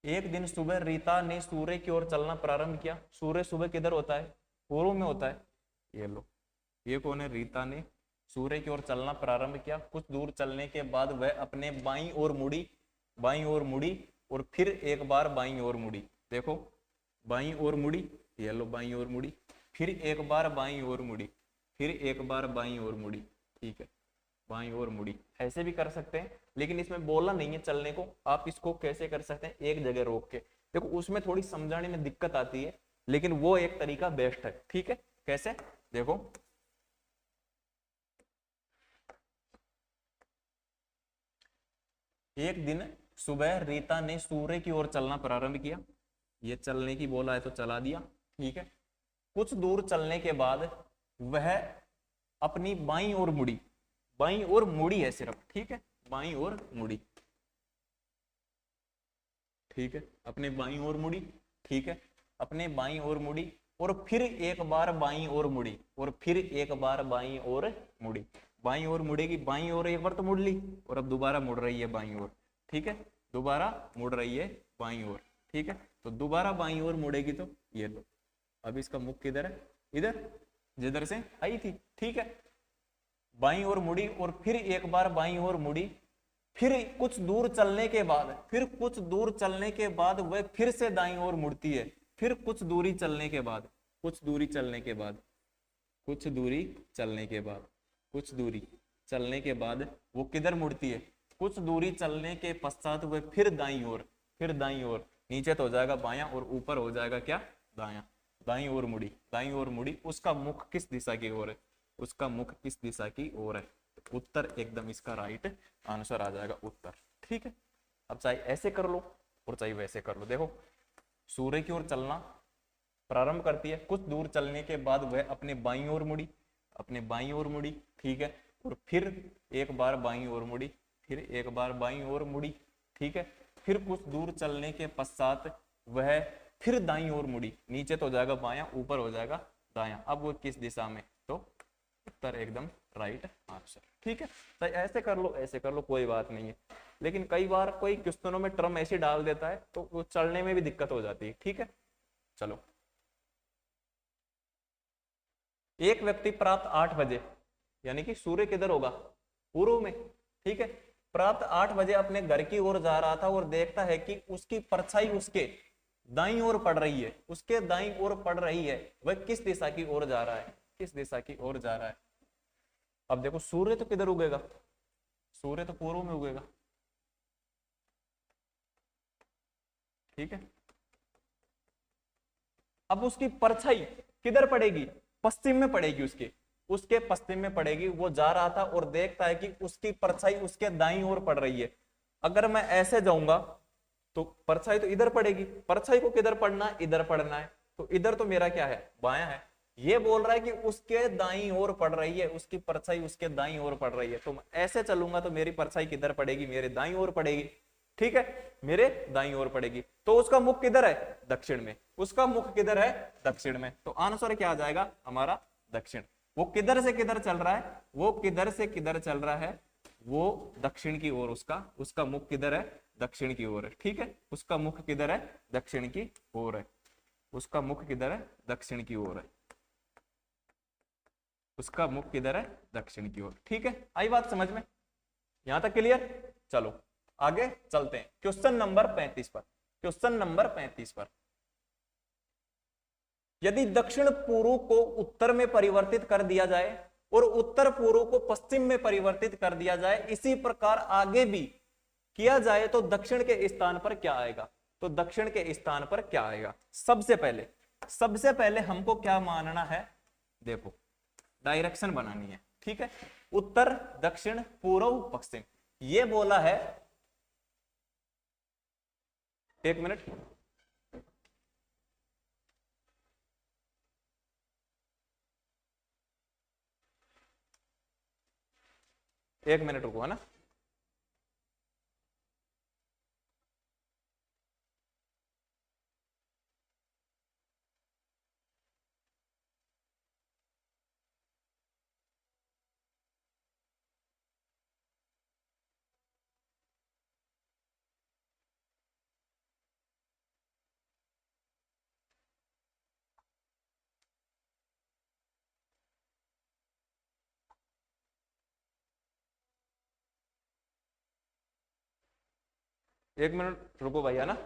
एक दिन सुबह रीता ने सूर्य की ओर चलना प्रारंभ किया। सूर्य सुबह किधर होता है? पूर्व में होता है। ये लो, ये कौन है? रीता ने सूर्य की ओर चलना प्रारंभ किया। कुछ दूर चलने के बाद वह अपने बाईं ओर मुड़ी, बाईं ओर मुड़ी और फिर एक बार बाईं ओर मुड़ी। देखो, बाईं ओर मुड़ी, ये लो बाईं ओर मुड़ी, फिर एक बार बाईं ओर मुड़ी, फिर एक बार बाईं ओर मुड़ी। ठीक है, बाईं ओर मुड़ी, ऐसे भी कर सकते हैं, लेकिन इसमें बोलना नहीं है चलने को। आप इसको कैसे कर सकते हैं? एक जगह रोक के। देखो, उसमें थोड़ी समझाने में दिक्कत आती है, लेकिन वो एक तरीका बेस्ट है। ठीक है, कैसे? देखो, एक दिन सुबह रीता ने सूर्य की ओर चलना प्रारंभ किया। ये चलने की बोला है तो चला दिया। ठीक है, कुछ दूर चलने के बाद वह अपनी बाईं ओर मुड़ी, बाईं ओर मुड़ी है सिर्फ। ठीक है, बाईं ओर मुड़ी। ठीक है, अपने बाईं ओर मुड़ी। ठीक है, अपने बाईं ओर मुड़ी और फिर एक बार बाईं ओर मुड़ी और फिर एक बार बाईं ओर मुड़ी। बाईं ओर मुड़ेगी, बाईं ओर एक बार तो मुड़ ली और अब दोबारा मुड़ रही है बाईं ओर। ठीक है, दोबारा मुड़ रही है बाईं ओर। ठीक है, तो दोबारा बाईं ओर मुड़ेगी तो ये लो, अब इसका मुख किधर है? इधर, जिधर से आई थी। ठीक है, बाईं ओर मुड़ी और फिर एक बार बाईं ओर मुड़ी, फिर कुछ दूर चलने के बाद, फिर कुछ दूर चलने के बाद वह फिर से दाईं ओर मुड़ती है। फिर कुछ दूरी चलने के बाद, कुछ दूरी चलने के बाद, कुछ दूरी चलने के बाद, कुछ दूरी चलने के बाद वो किधर मुड़ती है? कुछ दूरी चलने के पश्चात वह फिर दाईं ओर, फिर दाईं ओर। नीचे तो हो जाएगा बायां और ऊपर हो जाएगा क्या? दायां। दाईं ओर मुड़ी, दाईं ओर मुड़ी। उसका मुख किस दिशा की ओर है? उसका मुख किस दिशा की ओर है? उत्तर एकदम इसका राइट आंसर आ जाएगा, उत्तर। ठीक है, अब चाहे ऐसे कर लो और चाहे वैसे कर लो। देखो, सूर्य की ओर चलना प्रारंभ करती है, कुछ दूर चलने के बाद वह अपने बाईं ओर मुड़ी, अपने बाईं ओर मुड़ी। ठीक है, और फिर एक बार बाईं ओर मुड़ी, फिर एक बार बाईं ओर मुड़ी। ठीक है, फिर कुछ दूर चलने के पश्चात वह फिर दाईं ओर मुड़ी। नीचे तो हो जाएगा बायां, ऊपर हो जाएगा दायां। अब वो किस दिशा में? तो उत्तर एकदम राइट आंसर। ठीक है, तो ऐसे कर लो, ऐसे कर लो, कोई बात नहीं है। लेकिन कई बार कोई क्वेश्चनों में टर्म ऐसे डाल देता है तो वो चलने में भी दिक्कत हो जाती है। ठीक है, चलो। एक व्यक्ति प्राप्त 8 बजे, यानी कि सूर्य किधर होगा? पूर्व में। ठीक है, प्राप्त 8 बजे अपने घर की ओर जा रहा था और देखता है कि उसकी परछाई उसके दाईं ओर पड़ रही है, उसके दाईं ओर पड़ रही है। वह किस दिशा की ओर जा रहा है? किस दिशा की ओर जा रहा है? अब देखो, सूर्य तो किधर उगेगा? सूर्य तो पूर्व में उगेगा। ठीक है, अब उसकी परछाई किधर पड़ेगी? पश्चिम में पड़ेगी, उसके उसके पश्चिम में पड़ेगी। वो जा रहा था और देखता है कि उसकी परछाई उसके दाईं ओर पड़ रही है। अगर मैं ऐसे जाऊंगा तो परछाई तो इधर पड़ेगी। परछाई को किधर पड़ना है? इधर पड़ना है। तो इधर तो मेरा क्या है? बायां है। ये बोल रहा है कि उसके दाईं ओर पड़ रही है, उसकी परछाई उसके दाईं ओर पड़ रही है। तो मैं ऐसे चलूंगा तो मेरी परछाई किधर पड़ेगी? मेरे दाईं ओर पड़ेगी। ठीक है, मेरे दाईं ओर पड़ेगी। तो उसका मुख किधर है? दक्षिण में। उसका मुख किधर है? दक्षिण में। तो आंसर क्या आ जाएगा हमारा? दक्षिण। वो किधर से किधर चल रहा है? वो किधर से किधर चल रहा है? वो दक्षिण की ओर। उसका मुख किधर है? दक्षिण की ओर है। ठीक है, उसका मुख किधर है? दक्षिण की ओर है। उसका मुख किधर है? दक्षिण की ओर है। उसका मुख किधर है? दक्षिण की ओर। ठीक है, आई बात समझ में? यहां तक क्लियर? चलो आगे चलते हैं क्वेश्चन नंबर 35 पर। क्वेश्चन नंबर 35 पर, यदि दक्षिण पूर्व को उत्तर में परिवर्तित कर दिया जाए और उत्तर पूर्व को पश्चिम में परिवर्तित कर दिया जाए, इसी प्रकार आगे भी किया जाए तो दक्षिण के स्थान पर क्या आएगा? तो दक्षिण के स्थान पर क्या आएगा? सबसे पहले हमको क्या मानना है? देखो, डायरेक्शन बनानी है। ठीक है, उत्तर, दक्षिण, पूर्व, पश्चिम, ये बोला है एक मिनट, एक मिनट रुको, है ना। एक मिनट रुको भैया ना।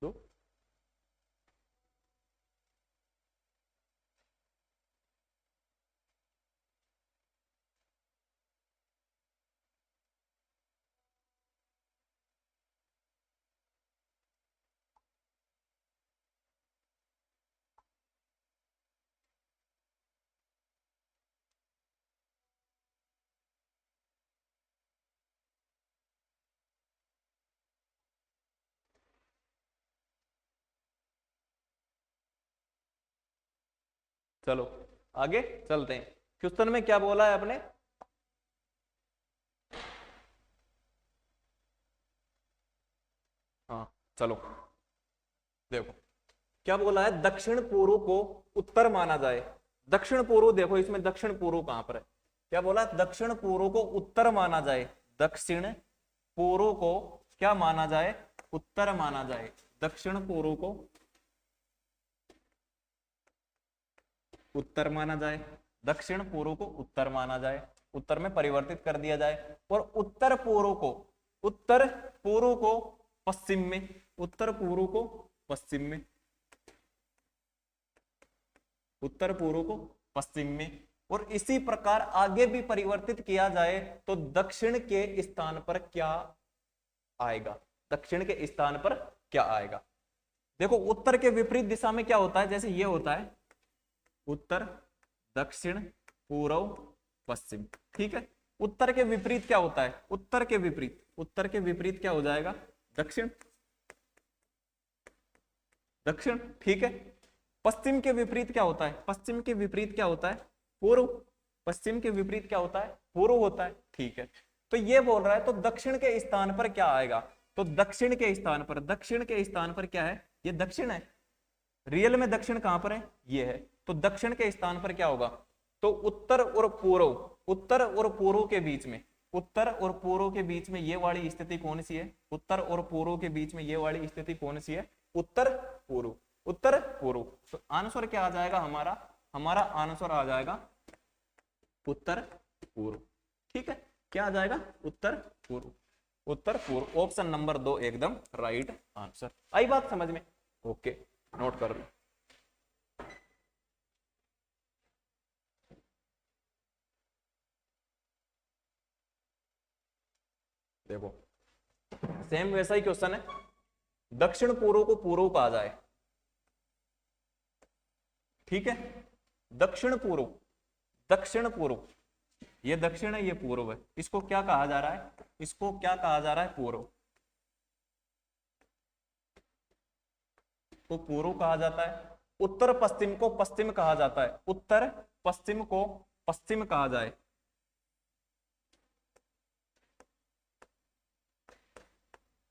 दो, चलो आगे चलते हैं। क्वेश्चन में क्या बोला है आपने? हाँ चलो देखो क्या बोला है, दक्षिण पूर्व को उत्तर माना जाए। दक्षिण पूर्व देखो, इसमें दक्षिण पूर्व कहां पर है? क्या बोला? दक्षिण पूर्व को उत्तर माना जाए। दक्षिण पूर्व को क्या माना जाए? उत्तर माना जाए। दक्षिण पूर्व को उत्तर माना जाए। दक्षिण पूर्व को उत्तर माना जाए, उत्तर में परिवर्तित कर दिया जाए। और उत्तर पूर्व को पश्चिम में, उत्तर पूर्व को पश्चिम में, उत्तर पूर्व को पश्चिम में। और इसी प्रकार आगे भी परिवर्तित किया जाए तो दक्षिण के स्थान पर क्या आएगा? दक्षिण के स्थान पर क्या आएगा? देखो उत्तर के विपरीत दिशा में क्या होता है? जैसे ये होता है उत्तर, दक्षिण, पूर्व, पश्चिम, ठीक है। उत्तर के विपरीत क्या होता है? उत्तर के विपरीत क्या हो जाएगा? दक्षिण, दक्षिण, ठीक है। पश्चिम के विपरीत क्या होता है? पश्चिम के विपरीत क्या होता है? पूर्व। पश्चिम के विपरीत क्या होता है? पूर्व होता है, ठीक है। तो ये बोल रहा है तो दक्षिण के स्थान पर क्या आएगा? तो दक्षिण के स्थान पर क्या है? ये दक्षिण है। रियल में दक्षिण कहां पर है? ये है। तो दक्षिण के स्थान पर क्या होगा? तो उत्तर और पूर्व के बीच में, उत्तर और पूर्व के बीच में ये वाली स्थिति कौन सी है? उत्तर और पूर्व के बीच में ये वाली स्थिति कौन सी है? उत्तर पूर्व, उत्तर पूर्व। तो आंसर क्या आ जाएगा हमारा? हमारा आंसर आ जाएगा उत्तर पूर्व, ठीक है। क्या आ जाएगा? उत्तर पूर्व, उत्तर पूर्व। ऑप्शन नंबर 2 एकदम राइट आंसर। आई बात समझ में? ओके, नोट कर लो। देखो सेम वैसा ही क्वेश्चन है। दक्षिण पूर्व को पूर्व कहा जाए, ठीक है। दक्षिण पूर्व, ये दक्षिण है, ये पूर्व है। इसको क्या कहा जा रहा है? इसको क्या कहा जा रहा है? पूर्व को पूर्व कहा जाता है। उत्तर पश्चिम को पश्चिम कहा जाता है। उत्तर पश्चिम को पश्चिम कहा जाए।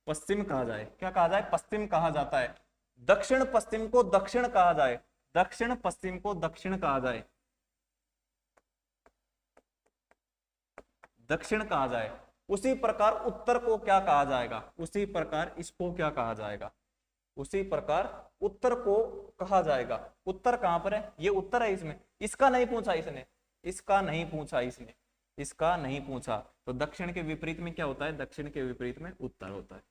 पश्चिम कहा जाए, क्या कहा जाए? पश्चिम कहा जाता है। दक्षिण पश्चिम को दक्षिण कहा जाए। दक्षिण पश्चिम को दक्षिण कहा जाए, दक्षिण कहा जाए। उसी प्रकार उत्तर को क्या कहा जाएगा? उसी प्रकार इसको क्या कहा जाएगा? उसी प्रकार उत्तर को कहा जाएगा। उत्तर कहां पर है? ये उत्तर है। इसमें इसका नहीं पूछा इसने, इसका नहीं पूछा इसने, इसका नहीं पूछा। तो दक्षिण के विपरीत में क्या होता है? दक्षिण के विपरीत में उत्तर होता है।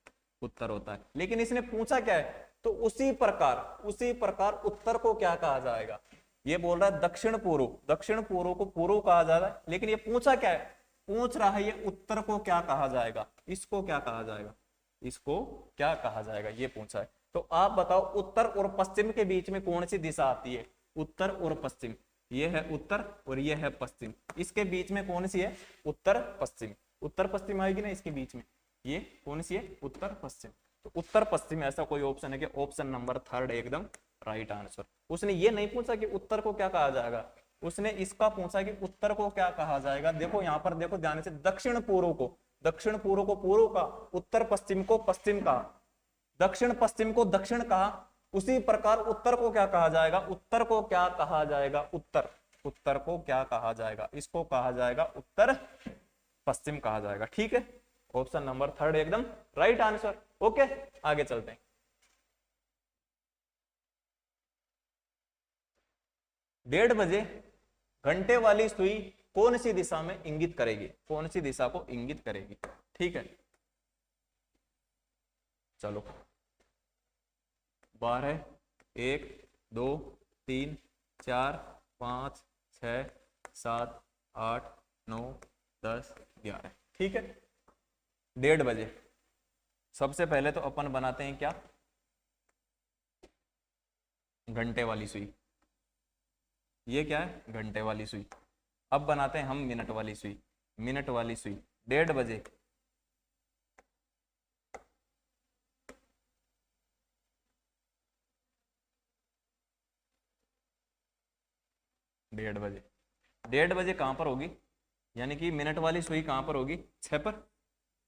उत्तर होता है। लेकिन इसने पूछा क्या है, तो उसी प्रकार उत्तर को क्या कहा जाएगा। ये बोल रहा है दक्षिण पूर्व, दक्षिण पूर्व को पूर्व कहा जा रहा है, लेकिन ये पूछा क्या है, पूछ रहा है ये उत्तर को क्या कहा जाएगा, इसको क्या कहा जाएगा, इसको क्या कहा जाएगा, ये पूछा है। तो आप बताओ उत्तर और पश्चिम के बीच में कौन सी दिशा आती है, उत्तर और पश्चिम, ये है उत्तर और ये है पश्चिम, इसके बीच में कौन सी है, उत्तर पश्चिम, उत्तर पश्चिम आएगी ना इसके बीच में, ये कौन सी है, उत्तर पश्चिम। तो उत्तर पश्चिम ऐसा कोई ऑप्शन है कि ऑप्शन नंबर 3 एकदम राइट आंसर। उसने ये नहीं पूछा कि उत्तर को क्या कहा जाएगा, उसने इसका पूछा कि उत्तर को क्या कहा जाएगा। देखो यहाँ पर देखो ध्यान से, दक्षिण पूर्व को पूर्व का, उत्तर पश्चिम को पश्चिम कहा, दक्षिण पश्चिम को दक्षिण कहा, उसी प्रकार उत्तर को क्या कहा जाएगा, उत्तर को क्या कहा जाएगा, उत्तर को क्या कहा जाएगा, इसको कहा जाएगा उत्तर पश्चिम कहा जाएगा। ठीक है, ऑप्शन नंबर 3 एकदम राइट आंसर। ओके, आगे चलते हैं। 1:30 बजे घंटे वाली सुई कौन सी दिशा में इंगित करेगी, कौन सी दिशा को इंगित करेगी। ठीक है, चलो 12, 1, 2, 3, 4, 5, 6, 7, 8, 9, 10, 11। ठीक है, 1:30 बजे सबसे पहले तो अपन बनाते हैं क्या, घंटे वाली सुई, ये क्या है, घंटे वाली सुई। अब बनाते हैं हम मिनट वाली सुई, मिनट वाली सुई 1:30 बजे, डेढ़ बजे, 1:30 बजे कहां पर होगी, यानी कि मिनट वाली सुई कहां पर होगी, 6 पर,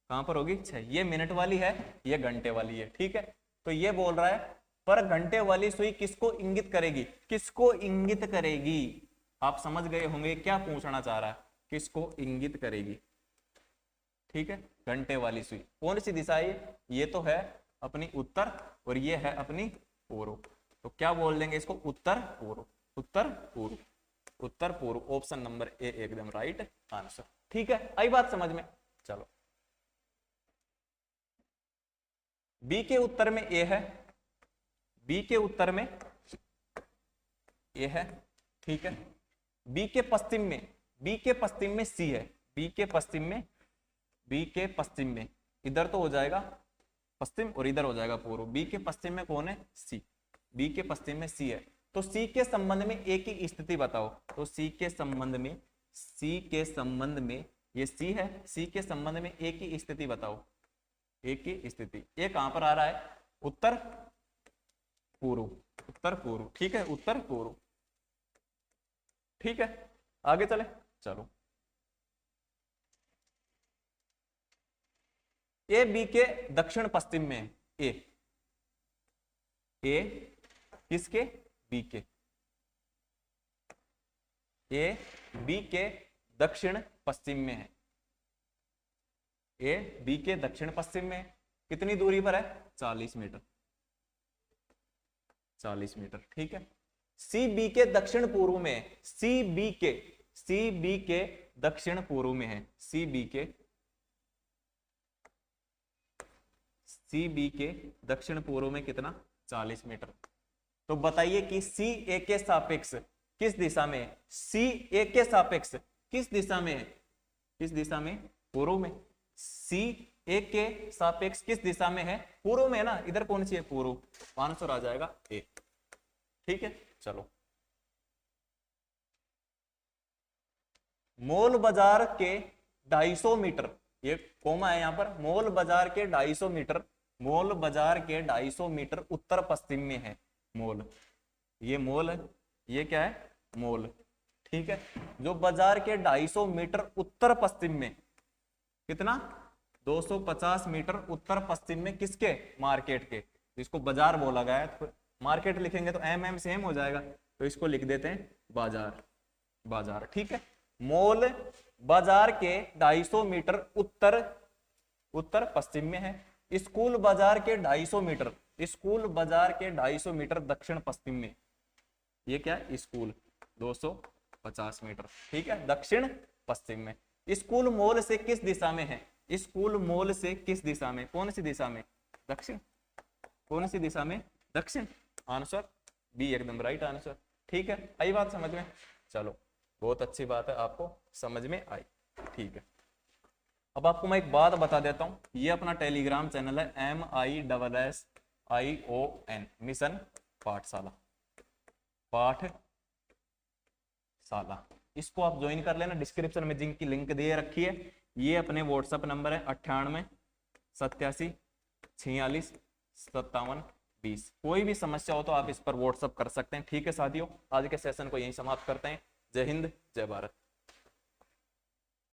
कहां पर होगी 6, ये मिनट वाली है, ये घंटे वाली है। ठीक है, तो ये बोल रहा है पर घंटे वाली सुई किसको इंगित करेगी, किसको इंगित करेगी, आप समझ गए होंगे क्या पूछना चाह रहा है, किसको इंगित करेगी। ठीक है, घंटे वाली सुई कौन सी दिशा है, ये तो है अपनी उत्तर और ये है अपनी पूर्व, तो क्या बोल देंगे इसको, उत्तर पूर्व, उत्तर पूर्व, उत्तर पूर्व, ऑप्शन नंबर ए एकदम राइट आंसर। ठीक है, आई बात समझ में। चलो बी के उत्तर में ए है, बी के उत्तर में ए है। ठीक है, बी के पश्चिम में, बी के पश्चिम में सी है, बी के पश्चिम में, बी के पश्चिम में, इधर तो हो जाएगा पश्चिम और इधर हो जाएगा पूर्व, बी के पश्चिम में कौन है, सी, बी के पश्चिम में सी है। तो सी के संबंध में ए की स्थिति बताओ, तो सी के संबंध में, सी के संबंध में, ये सी है, सी के संबंध में ए की स्थिति बताओ, ए की स्थिति, ए कहां पर आ रहा है, उत्तर पूर्व, उत्तर पूर्व। ठीक है, उत्तर पूर्व। ठीक है, आगे चले, चलो ए बी के दक्षिण पश्चिम में, ए किसके, बी के, ए बी के दक्षिण पश्चिम में है, ए बी के दक्षिण पश्चिम में कितनी दूरी पर है, 40 मीटर, 40 मीटर। ठीक है, सी बी के दक्षिण पूर्व में, सी बी के दक्षिण पूर्व में है, सी बी के दक्षिण पूर्व में कितना, 40 मीटर। तो बताइए कि सी ए के सापेक्ष किस दिशा में है, सी ए के सापेक्ष किस दिशा में है, किस दिशा में, पूर्व में, सी ए के सापेक्ष किस दिशा में है, पूर्व में है ना, इधर कौन सी है, पूर्व, आंसर आ जाएगा ए। ठीक है, चलो मॉल बाजार के 250 मीटर, ये कोमा है यहां पर, मॉल बाजार के 250 मीटर, मॉल बाजार के 250 मीटर उत्तर पश्चिम में है मॉल, ये मॉल है, ये क्या है, मॉल। ठीक है, जो बाजार के 250 मीटर उत्तर पश्चिम में, कितना, 250 मीटर उत्तर पश्चिम में किसके, मार्केट के, जिसको बाजार बोला गया है, तो मार्केट लिखेंगे तो एम सेम हो जाएगा, तो इसको लिख देते हैं बाजार, बाजार। ठीक है, मॉल बाजार के 250 मीटर उत्तर पश्चिम में है, स्कूल बाजार के 250 मीटर, स्कूल बाजार के 250 मीटर दक्षिण पश्चिम में, ये क्या है, स्कूल 250 मीटर। ठीक है, दक्षिण पश्चिम में। स्कूल मॉल से किस दिशा में है, स्कूल मॉल से किस दिशा में, कौन सी दिशा में, दक्षिण। कौन सी दिशा में? दक्षिण। आंसर बी एकदम राइट आंसर। ठीक है, आई बात समझ में? चलो बहुत अच्छी बात है, आपको समझ में आई। ठीक है, अब आपको मैं एक बात बता देता हूं, ये अपना टेलीग्राम चैनल है MISSION मिशन पाठशाला, पाठशाला। इसको आप ज्वाइन कर लेना, डिस्क्रिप्शन में जिनकी लिंक दे रखी है। ये अपने व्हाट्सएप नंबर है 98 87 46 57 20। कोई भी समस्या हो तो आप इस पर व्हाट्सएप कर सकते हैं। ठीक है साथियों, आज के सेशन को यहीं समाप्त करते हैं। जय हिंद, जय भारत।